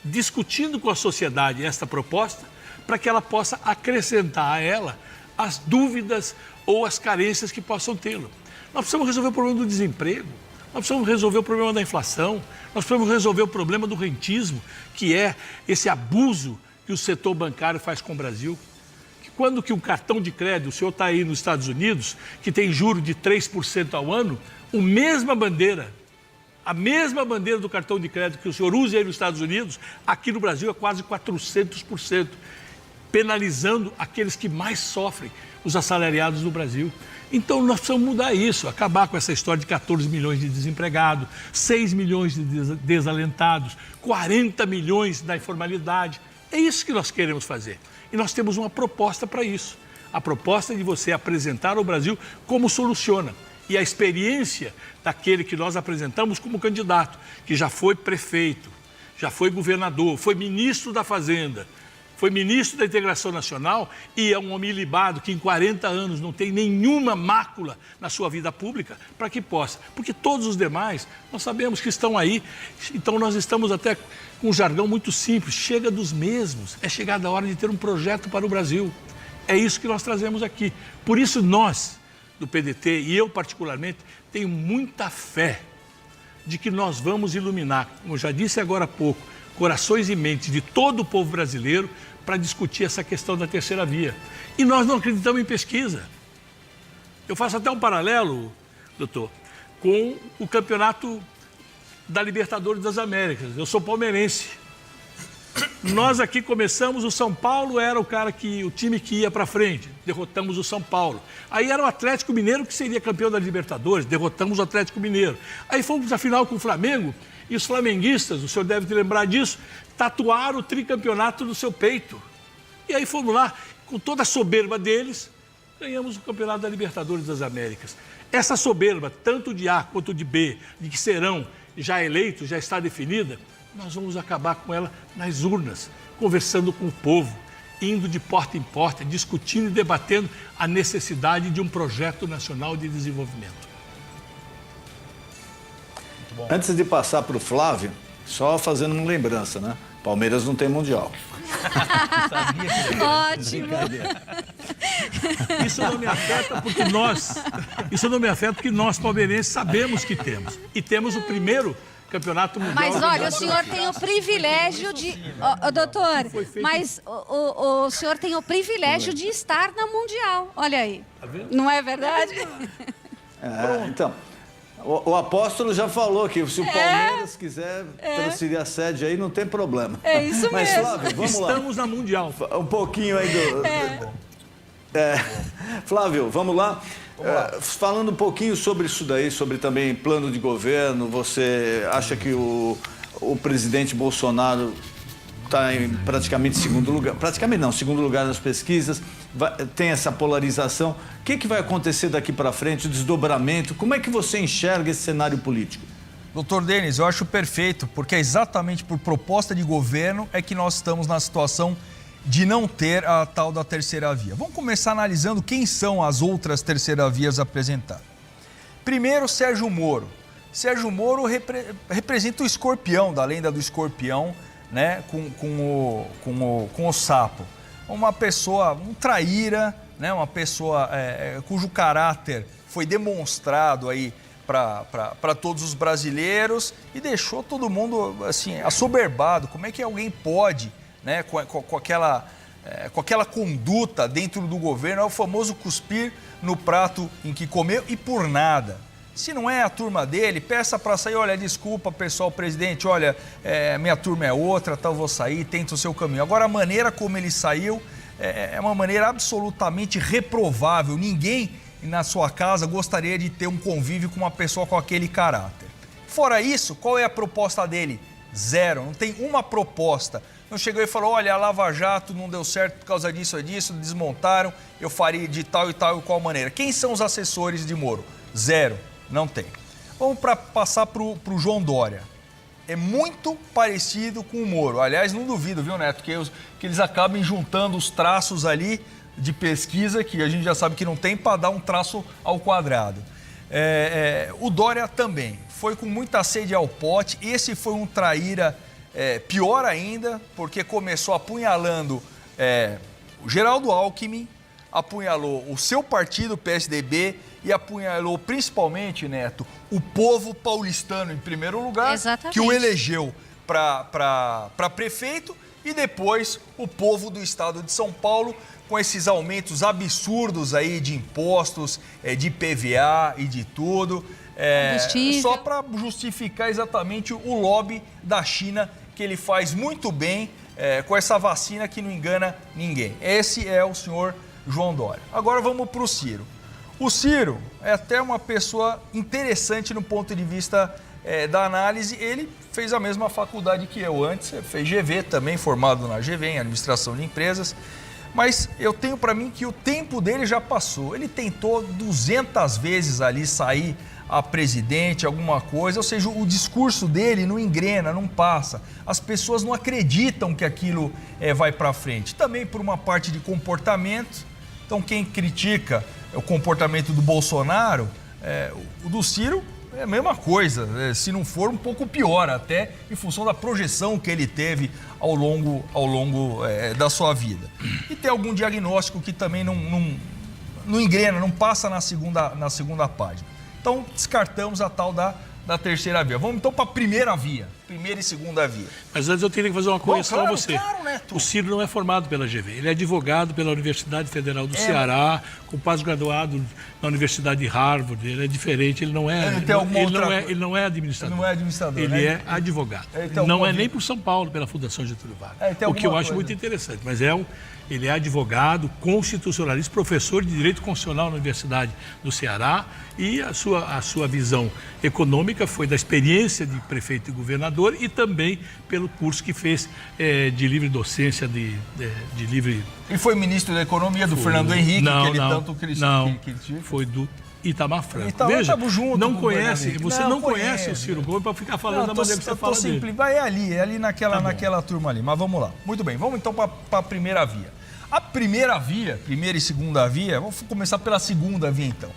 discutindo com a sociedade esta proposta, para que ela possa acrescentar a ela as dúvidas ou as carências que possam tê-lo. Nós precisamos resolver o problema do desemprego, nós precisamos resolver o problema da inflação, nós precisamos resolver o problema do rentismo, que é esse abuso que o setor bancário faz com o Brasil. Quando que um cartão de crédito, o senhor está aí nos Estados Unidos, que tem juro de 3% ao ano, a mesma bandeira do cartão de crédito que o senhor usa aí nos Estados Unidos, aqui no Brasil é quase 400%, penalizando aqueles que mais sofrem, os assalariados do Brasil. Então nós precisamos mudar isso, acabar com essa história de 14 milhões de desempregados, 6 milhões de desalentados, 40 milhões na informalidade. É isso que nós queremos fazer. E nós temos uma proposta para isso. A proposta é de você apresentar ao Brasil como soluciona. E a experiência daquele que nós apresentamos como candidato, que já foi prefeito, já foi governador, foi ministro da Fazenda, foi ministro da Integração Nacional e é um homem ilibado que em 40 anos não tem nenhuma mácula na sua vida pública para que possa. Porque todos os demais, nós sabemos que estão aí, então nós estamos até com um jargão muito simples, chega dos mesmos, é chegada a hora de ter um projeto para o Brasil. É isso que nós trazemos aqui. Por isso nós, do PDT, e eu particularmente, tenho muita fé de que nós vamos iluminar, como eu já disse agora há pouco, corações e mentes de todo o povo brasileiro para discutir essa questão da terceira via. E nós não acreditamos em pesquisa. Eu faço até um paralelo, doutor, com o campeonato da Libertadores das Américas. Eu sou palmeirense. Nós aqui começamos, o São Paulo era o time que ia para frente, derrotamos o São Paulo. Aí era o Atlético Mineiro que seria campeão da Libertadores, derrotamos o Atlético Mineiro. Aí fomos à final com o Flamengo e os flamenguistas, o senhor deve te lembrar disso, tatuaram o tricampeonato no seu peito. E aí fomos lá, com toda a soberba deles, ganhamos o campeonato da Libertadores das Américas. Essa soberba, tanto de A quanto de B, de que serão já eleitos, já está definida, nós vamos acabar com ela nas urnas, conversando com o povo, indo de porta em porta, discutindo e debatendo a necessidade de um projeto nacional de desenvolvimento. Antes de passar para o Flávio, só fazendo uma lembrança, né? Palmeiras não tem Mundial. Ótimo. Isso não me afeta porque nós palmeirenses sabemos que temos. E temos o primeiro campeonato mundial. Mas olha, o senhor tem o privilégio de... doutor, mas o senhor tem o privilégio de estar na Mundial. Olha aí. Não é verdade? Então, o apóstolo já falou que se o Palmeiras quiser transferir a sede aí, não tem problema. É isso Mas, mesmo. Flávio, vamos lá. Estamos na Mundial. Um pouquinho aí do... Flávio, vamos lá. Falando um pouquinho sobre isso daí, sobre também plano de governo, você acha que o presidente Bolsonaro está em praticamente segundo lugar, segundo lugar nas pesquisas, tem essa polarização. O que vai acontecer daqui para frente, o desdobramento? Como é que você enxerga esse cenário político? Doutor Denis, eu acho perfeito, porque é exatamente por proposta de governo é que nós estamos na situação de não ter a tal da terceira via. Vamos começar analisando quem são as outras terceiras vias apresentadas. Primeiro, Sérgio Moro. Sérgio Moro representa o escorpião, da lenda do escorpião, né, com o sapo. uma pessoa, um traíra, né? Uma pessoa cujo caráter foi demonstrado aí para todos os brasileiros e deixou todo mundo assim assoberbado. Como é que alguém pode, né, com aquela conduta dentro do governo, é o famoso cuspir no prato em que comeu e por nada. Se não é a turma dele, peça para sair, olha, desculpa pessoal, presidente, olha, minha turma é outra, tá, eu vou sair, tenta o seu caminho. Agora a maneira como ele saiu é uma maneira absolutamente reprovável. Ninguém na sua casa gostaria de ter um convívio com uma pessoa com aquele caráter. Fora isso, qual é a proposta dele? Zero, não tem uma proposta. Não chegou e falou, olha, a Lava Jato não deu certo por causa disso ou disso, desmontaram, eu faria de tal e qual maneira. Quem são os assessores de Moro? Zero, não tem. Vamos passar para o João Dória. É muito parecido com o Moro. Aliás, não duvido, viu, Neto, que eles acabem juntando os traços ali de pesquisa, que a gente já sabe que não tem, para dar um traço ao quadrado. O Dória também foi com muita sede ao pote. Esse foi um traíra pior ainda, porque começou apunhalando o Geraldo Alckmin, apunhalou o seu partido, o PSDB, e apunhalou principalmente, Neto, o povo paulistano em primeiro lugar, exatamente, que o elegeu para prefeito, e depois o povo do estado de São Paulo, com esses aumentos absurdos aí de impostos, de PVA e de tudo, só para justificar exatamente o lobby da China, que ele faz muito bem com essa vacina que não engana ninguém. Esse é o senhor João Dória. Agora vamos para o Ciro. O Ciro é até uma pessoa interessante no ponto de vista da análise. Ele fez a mesma faculdade que eu antes, fez GV também, formado na GV, em administração de empresas. Mas eu tenho para mim que o tempo dele já passou. Ele tentou 200 vezes ali sair a presidente, alguma coisa, ou seja, o discurso dele não engrena, não passa. As pessoas não acreditam que aquilo vai para frente. Também por uma parte de comportamento. Então quem critica o comportamento do Bolsonaro, o do Ciro é a mesma coisa, se não for um pouco pior até, em função da projeção que ele teve ao longo da sua vida. E tem algum diagnóstico que também não engrena, não passa na segunda página. Então, descartamos a tal da terceira via. Vamos então para a primeira via, primeira e segunda via. Mas antes eu teria que fazer uma correção a você. Claro, Neto. O Ciro não é formado pela GV, ele é advogado pela Universidade Federal do Ceará, com pós-graduado na Universidade de Harvard, ele é diferente, ele não é administrador. Ele não é administrador, ele é advogado. Não é nem por São Paulo, pela Fundação Getúlio Vargas. O que eu acho muito interessante, mas ele é advogado, constitucionalista, professor de Direito Constitucional na Universidade do Ceará, e a sua visão econômica foi da experiência de prefeito e governador e também pelo curso que fez de livre docência, de livre... E foi ministro da Economia do Fernando Henrique, que ele tanto criticou. Foi do Itamar Franco. Veja, não conhece o Ciro Gomes para ficar falando da maneira que você fala dele. É ali naquela turma ali, mas vamos lá. Muito bem, vamos então para a primeira via. A primeira via, primeira e segunda via, vamos começar pela segunda via então.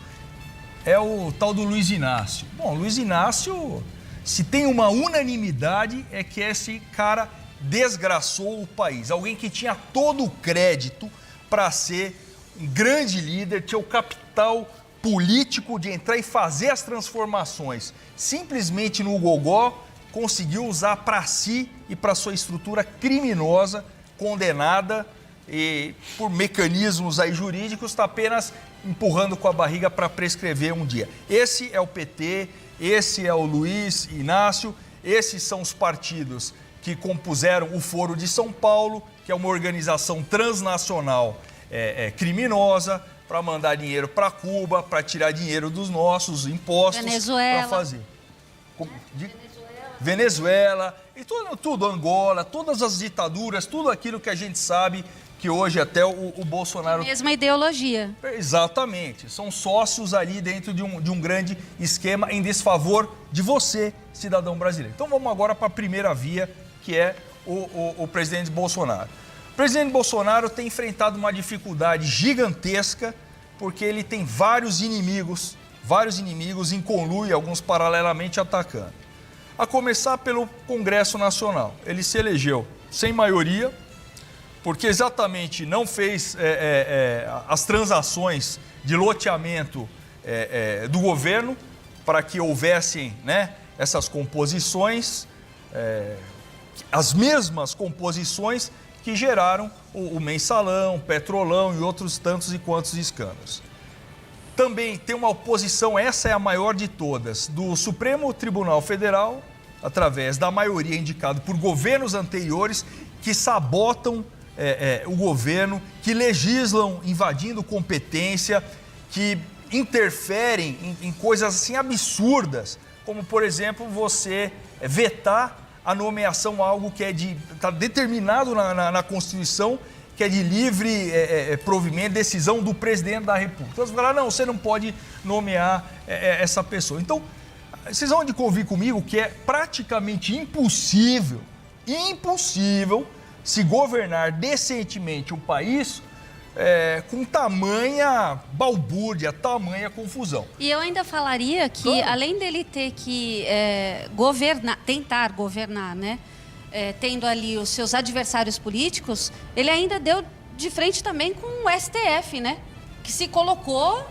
É o tal do Luiz Inácio. Bom, Luiz Inácio, se tem uma unanimidade, é que esse cara desgraçou o país. Alguém que tinha todo o crédito para ser um grande líder, tinha o capital político de entrar e fazer as transformações. Simplesmente no gogó, conseguiu usar para si e para sua estrutura criminosa, condenada, e por mecanismos aí jurídicos, está apenas empurrando com a barriga para prescrever um dia. Esse é o PT, esse é o Luiz Inácio, esses são os partidos que compuseram o Foro de São Paulo, que é uma organização transnacional criminosa, para mandar dinheiro para Cuba, para tirar dinheiro dos nossos impostos, para fazer. Venezuela, e tudo, Angola, todas as ditaduras, tudo aquilo que a gente sabe que hoje até o Bolsonaro... Mesma ideologia. Exatamente. São sócios ali dentro de um grande esquema em desfavor de você, cidadão brasileiro. Então vamos agora para a primeira via, que é o presidente Bolsonaro. O presidente Bolsonaro tem enfrentado uma dificuldade gigantesca, porque ele tem vários inimigos em conluio, alguns paralelamente atacando. A começar pelo Congresso Nacional. Ele se elegeu sem maioria, porque exatamente não fez as transações de loteamento do governo para que houvessem, né, essas composições, as mesmas composições que geraram o Mensalão, Petrolão e outros tantos e quantos escândalos. Também tem uma oposição, essa é a maior de todas, do Supremo Tribunal Federal, através da maioria indicada por governos anteriores, que sabotam o governo, que legislam invadindo competência, que interferem em coisas assim absurdas, como, por exemplo, você vetar a nomeação, algo que está determinado na Constituição, que é de livre provimento, decisão do presidente da República. Então, você fala, não, você não pode nomear essa pessoa. Então, vocês vão de convir comigo que é praticamente impossível se governar decentemente um país com tamanha balbúrdia, tamanha confusão. E eu ainda falaria que, além dele ter que tentar governar, né? Tendo ali os seus adversários políticos, ele ainda deu de frente também com o STF, né? Que se colocou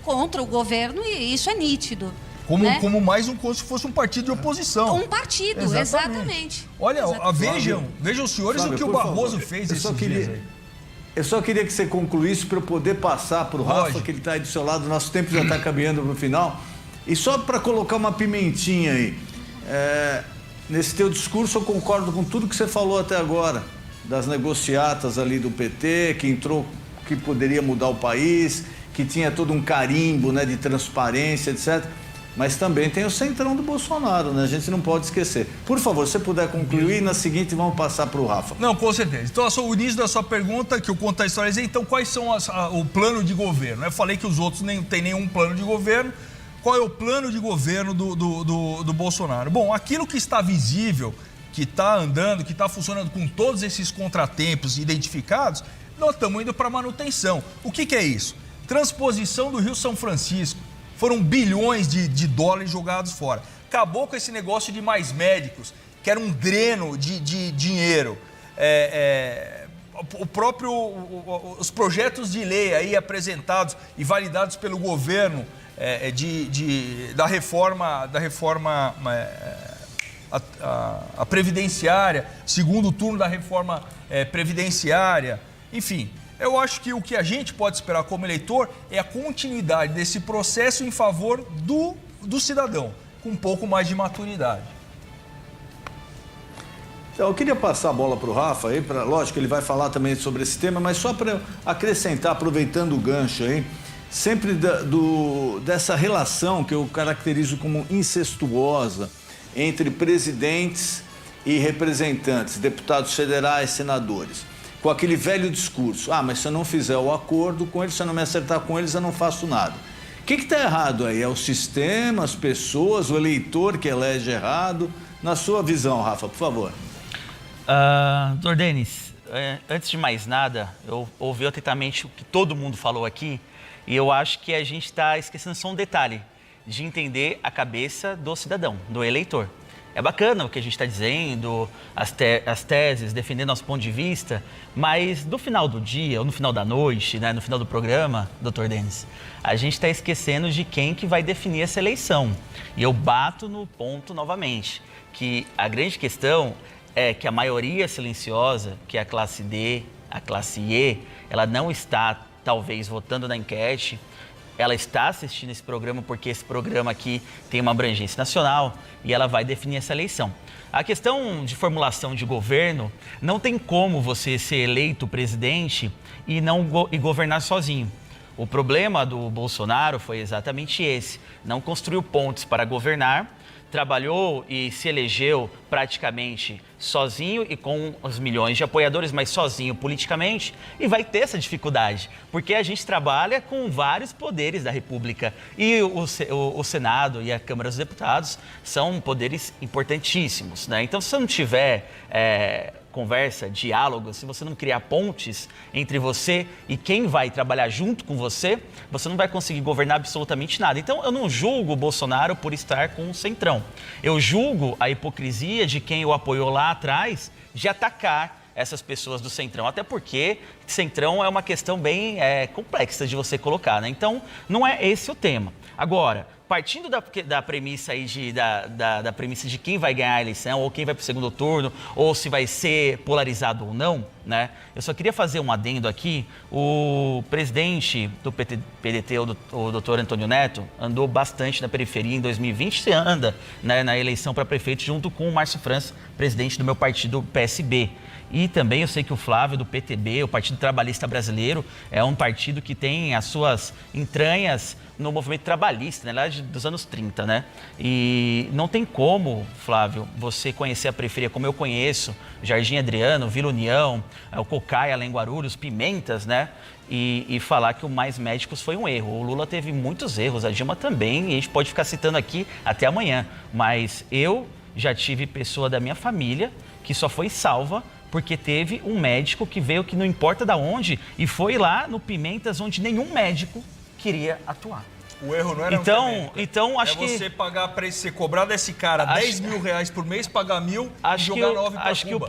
contra o governo e isso é nítido. Como mais como se fosse um partido de oposição. Um partido, exatamente. Olha, vejam os senhores, Flávio, o que o Barroso fez esses dias aí. Eu só queria que você concluísse para eu poder passar para o Rafa, que ele está aí do seu lado, nosso tempo já está caminhando para o final. E só para colocar uma pimentinha aí, nesse teu discurso eu concordo com tudo que você falou até agora, das negociatas ali do PT, que poderia mudar o país, que tinha todo um carimbo, né, de transparência, etc. Mas também tem o centrão do Bolsonaro, né? A gente não pode esquecer. Por favor, se você puder concluir, na seguinte vamos passar para o Rafa. Não, com certeza. Então, o início da sua pergunta, que eu contextualizei, então quais são o plano de governo? Eu falei que os outros nem têm nenhum plano de governo. Qual é o plano de governo do Bolsonaro? Bom, aquilo que está visível, que está andando, que está funcionando com todos esses contratempos identificados, nós estamos indo para manutenção. O que é isso? Transposição do Rio São Francisco. Foram bilhões de dólares jogados fora. Acabou com esse negócio de mais médicos, que era um dreno de dinheiro. Os projetos de lei aí apresentados e validados pelo governo da reforma a previdenciária, segundo turno da reforma previdenciária, enfim. Eu acho que o que a gente pode esperar como eleitor é a continuidade desse processo em favor do cidadão, com um pouco mais de maturidade. Então, eu queria passar a bola para o Rafa, aí, lógico que ele vai falar também sobre esse tema, mas só para acrescentar, aproveitando o gancho aí, sempre dessa relação que eu caracterizo como incestuosa entre presidentes e representantes, deputados federais, senadores. Com aquele velho discurso, mas se eu não fizer o acordo com eles, se eu não me acertar com eles, eu não faço nada. O que está errado aí? É o sistema, as pessoas, o eleitor que elege errado? Na sua visão, Rafa, por favor. Doutor Denis, antes de mais nada, eu ouvi atentamente o que todo mundo falou aqui e eu acho que a gente está esquecendo só um detalhe, de entender a cabeça do cidadão, do eleitor. É bacana o que a gente está dizendo, as teses, defendendo nosso ponto de vista, mas no final do dia, ou no final da noite, né, no final do programa, doutor Denis, a gente está esquecendo de quem que vai definir essa eleição. E eu bato no ponto novamente, que a grande questão é que a maioria silenciosa, que é a classe D, a classe E, ela não está, talvez, votando na enquete, ela está assistindo esse programa porque esse programa aqui tem uma abrangência nacional e ela vai definir essa eleição. A questão de formulação de governo, não tem como você ser eleito presidente e governar sozinho. O problema do Bolsonaro foi exatamente esse, não construiu pontes para governar, trabalhou e se elegeu praticamente sozinho e com os milhões de apoiadores, mas sozinho politicamente, e vai ter essa dificuldade, porque a gente trabalha com vários poderes da República e o Senado e a Câmara dos Deputados são poderes importantíssimos, né? Então, se você não tiver conversa, diálogo, se você não criar pontes entre você e quem vai trabalhar junto com você, você não vai conseguir governar absolutamente nada. Então, eu não julgo o Bolsonaro por estar com o centrão. Eu julgo a hipocrisia de quem o apoiou lá atrás de atacar essas pessoas do Centrão. Até porque Centrão é uma questão bem complexa de você colocar, né? Então, não é esse o tema. Agora, partindo da premissa aí da premissa de quem vai ganhar a eleição, ou quem vai para o segundo turno, ou se vai ser polarizado ou não, né? Eu só queria fazer um adendo aqui. O presidente do PDT, o doutor Antônio Neto, andou bastante na periferia em 2020, você anda, né, na eleição para prefeito junto com o Márcio França, presidente do meu partido PSB. E também eu sei que o Flávio do PTB, o Partido Trabalhista Brasileiro, é um partido que tem as suas entranhas no movimento trabalhista, né, lá dos anos 30, né? E não tem como, Flávio, você conhecer a periferia como eu conheço, Jardim Adriano, Vila União, o Cocaia, lá em Guarulhos, Pimentas, né? E falar que o Mais Médicos foi um erro. O Lula teve muitos erros, a Dilma também, e a gente pode ficar citando aqui até amanhã. Mas eu já tive pessoa da minha família que só foi salva porque teve um médico que veio, que não importa de onde, e foi lá no Pimentas, onde nenhum médico queria atuar. O erro não era então acho que você pagar para você cobrar desse cara 10 mil reais por mês, pagar 1.000 e jogar 9 para Cuba. Acho que o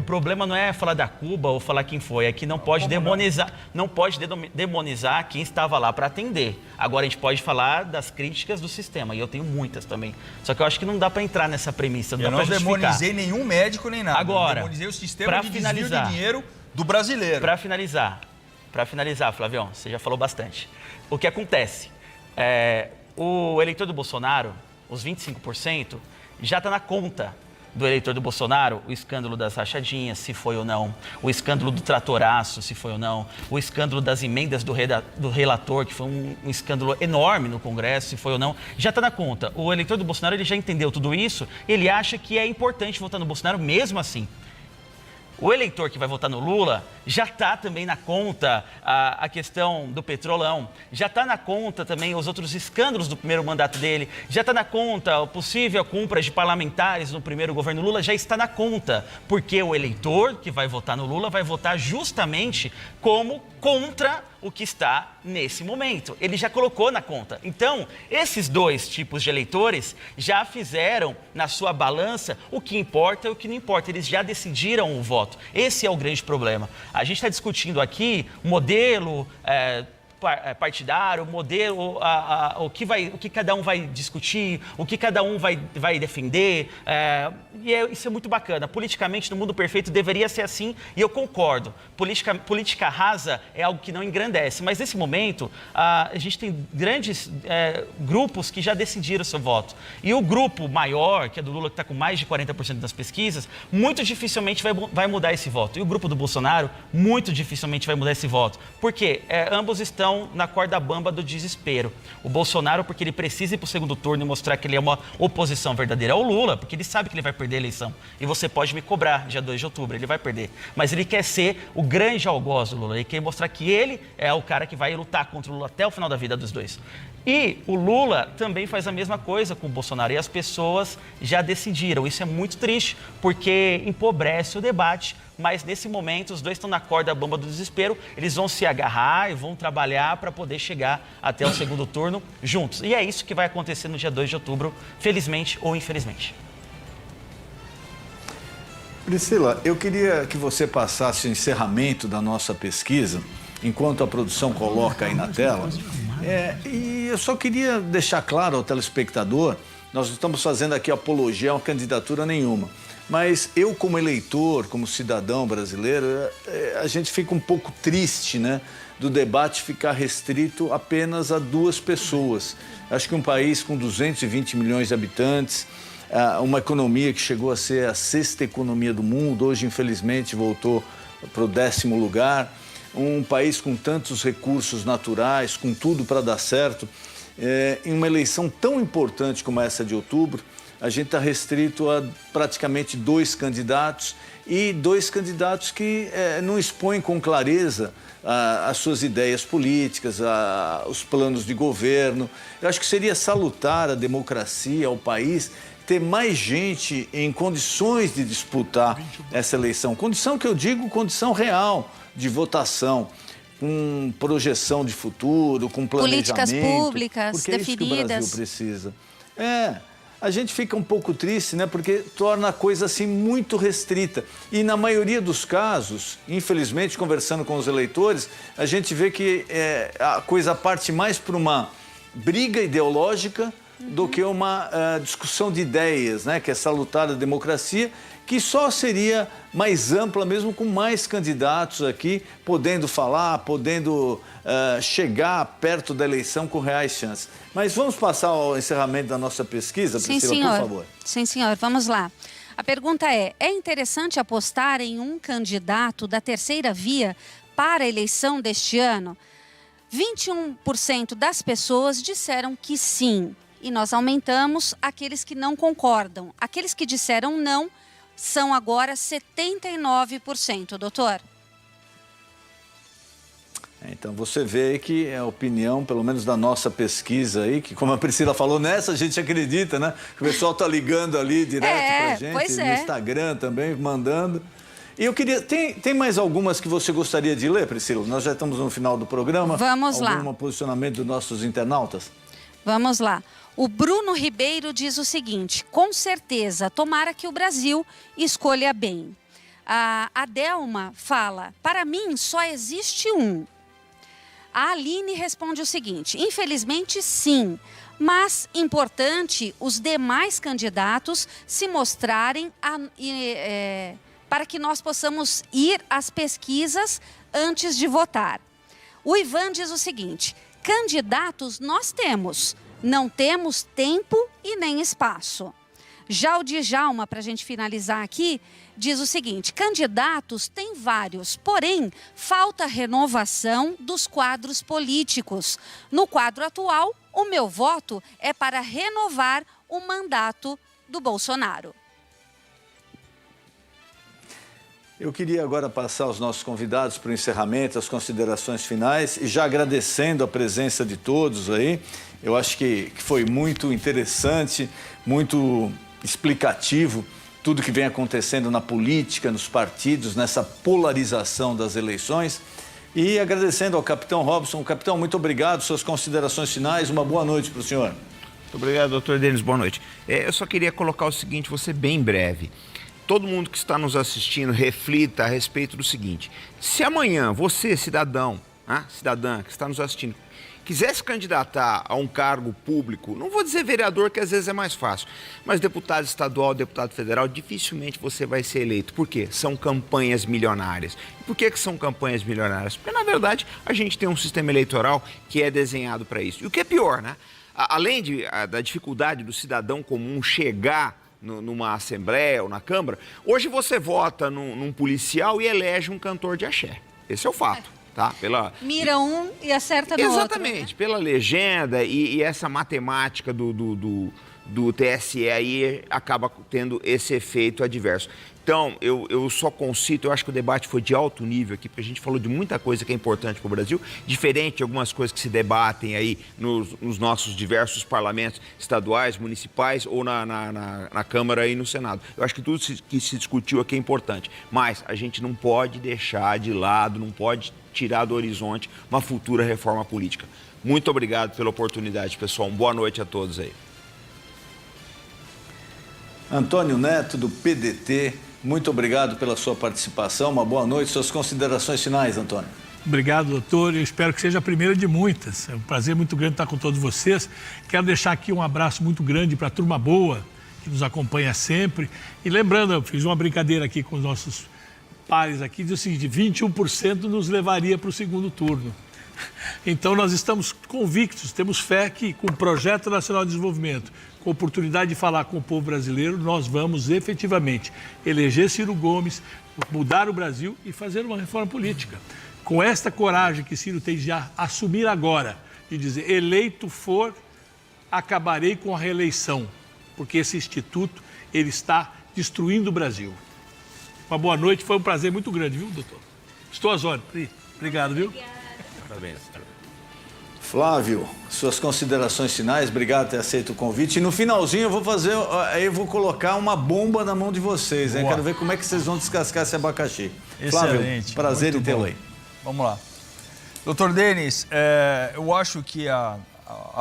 problema não é falar da Cuba ou falar quem foi, é que não pode demonizar quem estava lá para atender. Agora a gente pode falar das críticas do sistema, e eu tenho muitas também. Só que eu acho que não dá para entrar nessa premissa, eu não demonizei nenhum médico nem nada. Agora, eu demonizei o sistema de desvio de dinheiro do brasileiro. Para finalizar, Flavião, você já falou bastante. O que acontece? O eleitor do Bolsonaro, os 25%, já está na conta do eleitor do Bolsonaro o escândalo das rachadinhas, se foi ou não, o escândalo do tratoraço, se foi ou não, o escândalo das emendas do relator, que foi um escândalo enorme no Congresso, se foi ou não, já está na conta. O eleitor do Bolsonaro, ele já entendeu tudo isso, ele acha que é importante votar no Bolsonaro mesmo assim. O eleitor que vai votar no Lula já está também na conta a questão do petrolão, já está na conta também os outros escândalos do primeiro mandato dele, já está na conta a possível compra de parlamentares no primeiro governo Lula, já está na conta, porque o eleitor que vai votar no Lula vai votar justamente como contra o que está nesse momento. Ele já colocou na conta. Então, esses dois tipos de eleitores já fizeram na sua balança o que importa e o que não importa. Eles já decidiram o voto. Esse é o grande problema. A gente está discutindo aqui modelo partidário, modelo, o que cada um vai discutir, o que cada um vai defender, isso é muito bacana. Politicamente, no mundo perfeito, deveria ser assim, e eu concordo. Política rasa é algo que não engrandece, mas nesse momento, a gente tem grandes grupos que já decidiram o seu voto. E o grupo maior, que é do Lula, que está com mais de 40% das pesquisas, muito dificilmente vai mudar esse voto. E o grupo do Bolsonaro, muito dificilmente vai mudar esse voto. Por quê? Ambos estão na corda bamba do desespero. O Bolsonaro, porque ele precisa ir para o segundo turno e mostrar que ele é uma oposição verdadeira. O Lula, porque ele sabe que ele vai perder a eleição. E você pode me cobrar, dia 2 de outubro, ele vai perder. Mas ele quer ser o grande algoz do Lula. Ele quer mostrar que ele é o cara que vai lutar contra o Lula até o final da vida dos dois. E o Lula também faz a mesma coisa com o Bolsonaro. E as pessoas já decidiram. Isso é muito triste, porque empobrece o debate. Mas nesse momento, os dois estão na corda bamba do desespero, eles vão se agarrar e vão trabalhar para poder chegar até o segundo turno juntos. E é isso que vai acontecer no dia 2 de outubro, felizmente ou infelizmente. Priscila, eu queria que você passasse o encerramento da nossa pesquisa, enquanto a produção coloca aí na tela. E eu só queria deixar claro ao telespectador, nós não estamos fazendo aqui apologia a uma candidatura nenhuma. Mas eu, como eleitor, como cidadão brasileiro, a gente fica um pouco triste, né, do debate ficar restrito apenas a duas pessoas. Acho que um país com 220 milhões de habitantes, uma economia que chegou a ser a 6ª economia do mundo, hoje, infelizmente, voltou para o 10º lugar, um país com tantos recursos naturais, com tudo para dar certo, em uma eleição tão importante como essa de outubro, a gente está restrito a praticamente 2 candidatos e 2 candidatos que não expõem com clareza as suas ideias políticas, os planos de governo. Eu acho que seria salutar a democracia, ao país, ter mais gente em condições de disputar essa eleição. Condição que eu digo, condição real de votação, com projeção de futuro, com planejamento. Políticas públicas porque definidas. É isso que o Brasil precisa. a gente fica um pouco triste, né? Porque torna a coisa assim muito restrita. E na maioria dos casos, infelizmente, conversando com os eleitores, a gente vê que a coisa parte mais para uma briga ideológica do que uma discussão de ideias, né? Que é salutar a democracia, que só seria mais ampla mesmo com mais candidatos aqui, podendo falar, podendo chegar perto da eleição com reais chances. Mas vamos passar ao encerramento da nossa pesquisa, Priscila, por favor. Sim, senhor. Vamos lá. A pergunta é interessante apostar em um candidato da terceira via para a eleição deste ano? 21% das pessoas disseram que sim. E nós aumentamos aqueles que não concordam. Aqueles que disseram não são agora 79%, doutor. Então você vê que a opinião, pelo menos da nossa pesquisa aí, que como a Priscila falou, nessa a gente acredita, né? O pessoal tá ligando ali direto pra gente, no Instagram também, mandando. E eu queria... Tem mais algumas que você gostaria de ler, Priscila? Nós já estamos no final do programa. Vamos lá. Algum posicionamento dos nossos internautas? Vamos lá. O Bruno Ribeiro diz o seguinte: com certeza, tomara que o Brasil escolha bem. A Delma fala: para mim só existe um. A Aline responde o seguinte: infelizmente sim, mas importante os demais candidatos se mostrarem para que nós possamos ir às pesquisas antes de votar. O Ivan diz o seguinte: candidatos nós temos, não temos tempo e nem espaço. Já o Djalma, para a gente finalizar aqui, diz o seguinte: candidatos tem vários, porém falta renovação dos quadros políticos. No quadro atual, o meu voto é para renovar o mandato do Bolsonaro. Eu queria agora passar os nossos convidados para o encerramento, as considerações finais, e já agradecendo a presença de todos aí. Eu acho que foi muito interessante, muito explicativo tudo que vem acontecendo na política, nos partidos, nessa polarização das eleições. E agradecendo ao capitão Robson. Capitão, muito obrigado. Suas considerações finais. Uma boa noite para o senhor. Muito obrigado, doutor Denis. Boa noite. Eu só queria colocar o seguinte, vou ser bem breve. Todo mundo que está nos assistindo reflita a respeito do seguinte: se amanhã você, cidadão, cidadã que está nos assistindo, quiser se candidatar a um cargo público, não vou dizer vereador, que às vezes é mais fácil, mas deputado estadual, deputado federal, dificilmente você vai ser eleito. Por quê? São campanhas milionárias. E por que são campanhas milionárias? Porque, na verdade, a gente tem um sistema eleitoral que é desenhado para isso. E o que é pior, né? Além da dificuldade do cidadão comum chegar numa assembleia ou na Câmara, hoje você vota num policial e elege um cantor de axé. Esse é o fato. Tá? Mira um e acerta no outro. Exatamente, pela legenda e essa matemática do TSE aí acaba tendo esse efeito adverso. Então, eu só concito, eu acho que o debate foi de alto nível aqui, porque a gente falou de muita coisa que é importante para o Brasil, diferente de algumas coisas que se debatem aí nos nossos diversos parlamentos estaduais, municipais ou na Câmara e no Senado. Eu acho que tudo que se discutiu aqui é importante, mas a gente não pode deixar de lado, não pode tirar do horizonte uma futura reforma política. Muito obrigado pela oportunidade, pessoal. Boa noite a todos aí. Antônio Neto, do PDT, muito obrigado pela sua participação. Uma boa noite. Suas considerações finais, Antônio. Obrigado, doutor. Eu espero que seja a primeira de muitas. É um prazer muito grande estar com todos vocês. Quero deixar aqui um abraço muito grande para a turma boa, que nos acompanha sempre. E lembrando, eu fiz uma brincadeira aqui com os nossos pares aqui, diz o seguinte: 21% nos levaria para o segundo turno. Então nós estamos convictos, temos fé que com o Projeto Nacional de Desenvolvimento, com a oportunidade de falar com o povo brasileiro, nós vamos efetivamente eleger Ciro Gomes, mudar o Brasil e fazer uma reforma política. Com esta coragem que Ciro tem de assumir agora, de dizer: eleito for, acabarei com a reeleição, porque esse instituto ele está destruindo o Brasil. Uma boa noite, foi um prazer muito grande, viu, doutor? Estou às ordens. Obrigado, viu? Parabéns. Flávio, suas considerações finais, obrigado por ter aceito o convite. E no finalzinho eu vou colocar uma bomba na mão de vocês, hein? Quero ver como é que vocês vão descascar esse abacaxi. Excelente. Flávio, prazer em tê-lo aí. Vamos lá. Doutor Denis, eu acho que a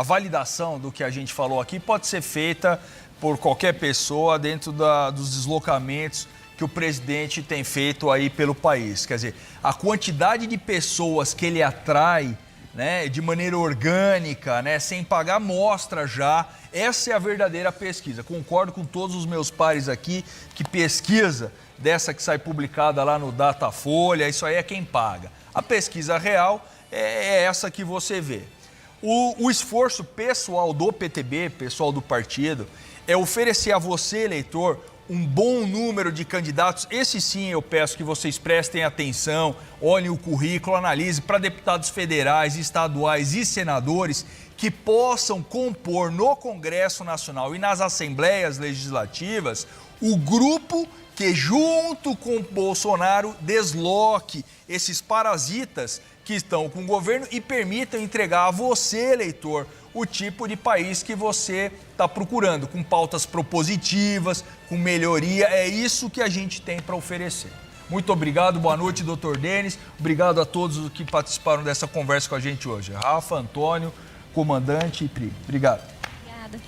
validação do que a gente falou aqui pode ser feita por qualquer pessoa dentro dos deslocamentos que o presidente tem feito aí pelo país. Quer dizer, a quantidade de pessoas que ele atrai, né, de maneira orgânica, né, sem pagar, mostra já. Essa é a verdadeira pesquisa. Concordo com todos os meus pares aqui que pesquisa dessa que sai publicada lá no Datafolha, isso aí é quem paga. A pesquisa real é essa que você vê. O esforço pessoal do PTB, pessoal do partido, é oferecer a você, eleitor, um bom número de candidatos. Esse sim eu peço que vocês prestem atenção, olhem o currículo, analisem para deputados federais, estaduais e senadores que possam compor no Congresso Nacional e nas assembleias legislativas o grupo que, junto com Bolsonaro, desloque esses parasitas que estão com o governo e permitam entregar a você, eleitor, o tipo de país que você está procurando, com pautas propositivas, com melhoria. É isso que a gente tem para oferecer. Muito obrigado, boa noite, doutor Denis. Obrigado a todos que participaram dessa conversa com a gente hoje. Rafa, Antônio, comandante e Pri. Obrigado. Obrigada.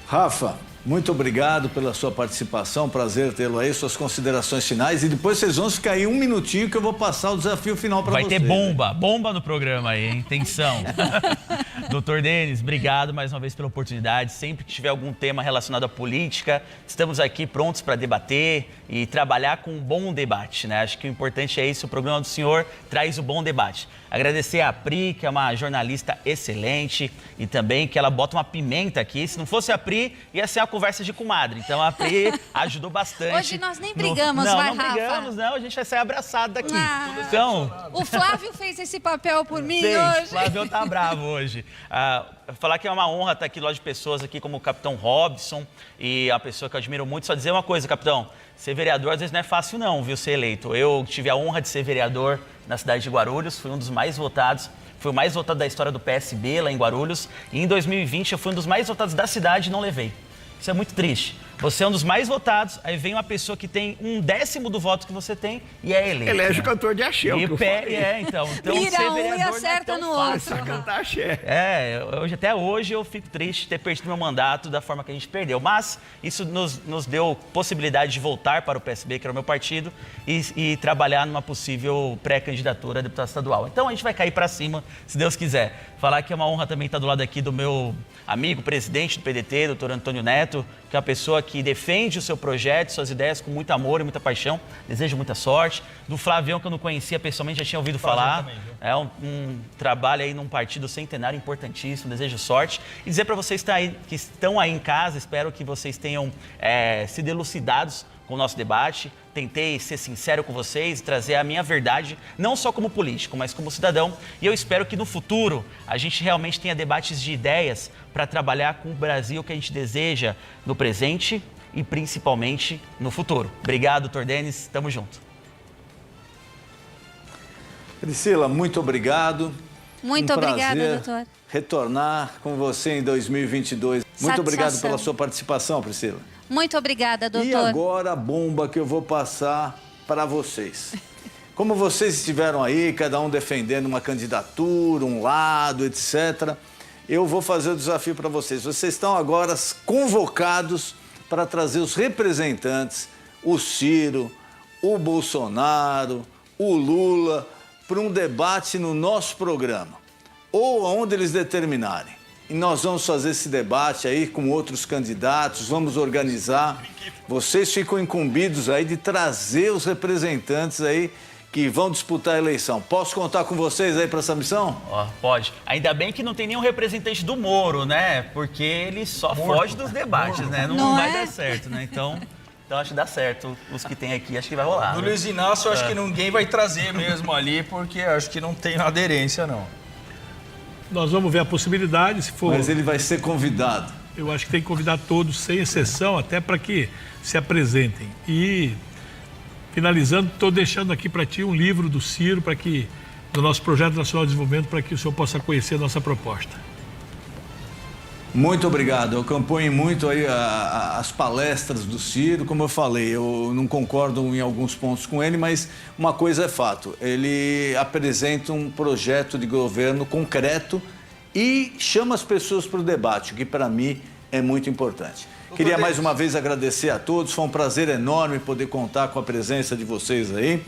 Rafa, muito obrigado pela sua participação, prazer tê-lo aí, suas considerações finais, e depois vocês vão ficar aí um minutinho que eu vou passar o desafio final para vocês. Vai ter bomba no programa aí, hein? Tensão. Doutor Denis, obrigado mais uma vez pela oportunidade. Sempre que tiver algum tema relacionado à política, estamos aqui prontos para debater e trabalhar com um bom debate, né? Acho que o importante é isso, o programa do senhor traz o bom debate. Agradecer a Pri, que é uma jornalista excelente, e também que ela bota uma pimenta aqui. Se não fosse a Pri, ia ser uma conversa de comadre. Então a Pri ajudou bastante. Hoje nós nem brigamos, vai, Rafa? Não brigamos, não. A gente vai sair abraçado daqui. Então, o Flávio fez esse papel por mim hoje. O Flávio tá bravo hoje. Falar que é uma honra estar aqui, loja de pessoas aqui como o Capitão Robson, e a pessoa que eu admiro muito. Só dizer uma coisa, Capitão, ser vereador às vezes não é fácil não, viu, ser eleito. Eu tive a honra de ser vereador na cidade de Guarulhos, fui um dos mais votados, fui o mais votado da história do PSB lá em Guarulhos, e em 2020 eu fui um dos mais votados da cidade e não levei. Isso é muito triste. Você é um dos mais votados, aí vem uma pessoa que tem 1/10 do voto que você tem e é eleito. Elege o cantor de axé, e o pé, então Mira ser um vereador e acerta não no é outro. Só cantar axé. Até hoje eu fico triste de ter perdido meu mandato da forma que a gente perdeu. Mas isso nos deu possibilidade de voltar para o PSB, que era o meu partido, e trabalhar numa possível pré-candidatura a deputado estadual. Então a gente vai cair para cima, se Deus quiser. Falar que é uma honra também estar do lado aqui do meu amigo, presidente do PDT, doutor Antônio Neto, que é uma pessoa que defende o seu projeto, suas ideias com muito amor e muita paixão. Desejo muita sorte. Do Flavião, que eu não conhecia pessoalmente, já tinha ouvido falar. Também, é um trabalho aí num partido centenário importantíssimo. Desejo sorte. E dizer para vocês que estão aí em casa, espero que vocês tenham sido elucidados com o nosso debate. Tentei ser sincero com vocês e trazer a minha verdade, não só como político, mas como cidadão. E eu espero que no futuro a gente realmente tenha debates de ideias para trabalhar com o Brasil que a gente deseja no presente e principalmente no futuro. Obrigado, doutor Denis. Tamo junto. Priscila, muito obrigado. Muito obrigada, doutor. Retornar com você em 2022. Muito obrigado pela sua participação, Priscila. Muito obrigada, doutor. E agora a bomba que eu vou passar para vocês. Como vocês estiveram aí, cada um defendendo uma candidatura, um lado, etc., eu vou fazer o desafio para vocês. Vocês estão agora convocados para trazer os representantes, o Ciro, o Bolsonaro, o Lula, para um debate no nosso programa, ou onde eles determinarem. E nós vamos fazer esse debate aí com outros candidatos, vamos organizar. Vocês ficam incumbidos aí de trazer os representantes aí que vão disputar a eleição. Posso contar com vocês aí para essa missão? Pode. Ainda bem que não tem nenhum representante do Moro, né? Porque ele só foge dos debates, né? Não vai dar certo, né? Então acho que dá certo. Os que tem aqui, acho que vai rolar. Do Luiz Inácio, acho que ninguém vai trazer mesmo ali, porque acho que não tem aderência, não. Nós vamos ver a possibilidade, se for... Mas ele vai ser convidado. Eu acho que tem que convidar todos, sem exceção, até para que se apresentem. E, finalizando, estou deixando aqui para ti um livro do Ciro, do nosso Projeto Nacional de Desenvolvimento, para que o senhor possa conhecer a nossa proposta. Muito obrigado. Eu acompanho muito aí as palestras do Ciro. Como eu falei, eu não concordo em alguns pontos com ele, mas uma coisa é fato. Ele apresenta um projeto de governo concreto e chama as pessoas para o debate, o que para mim é muito importante. Queria mais uma vez agradecer a todos, foi um prazer enorme poder contar com a presença de vocês aí.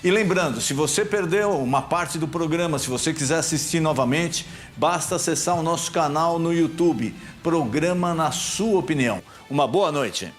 E lembrando, se você perdeu uma parte do programa, se você quiser assistir novamente, basta acessar o nosso canal no YouTube, Programa Na Sua Opinião. Uma boa noite.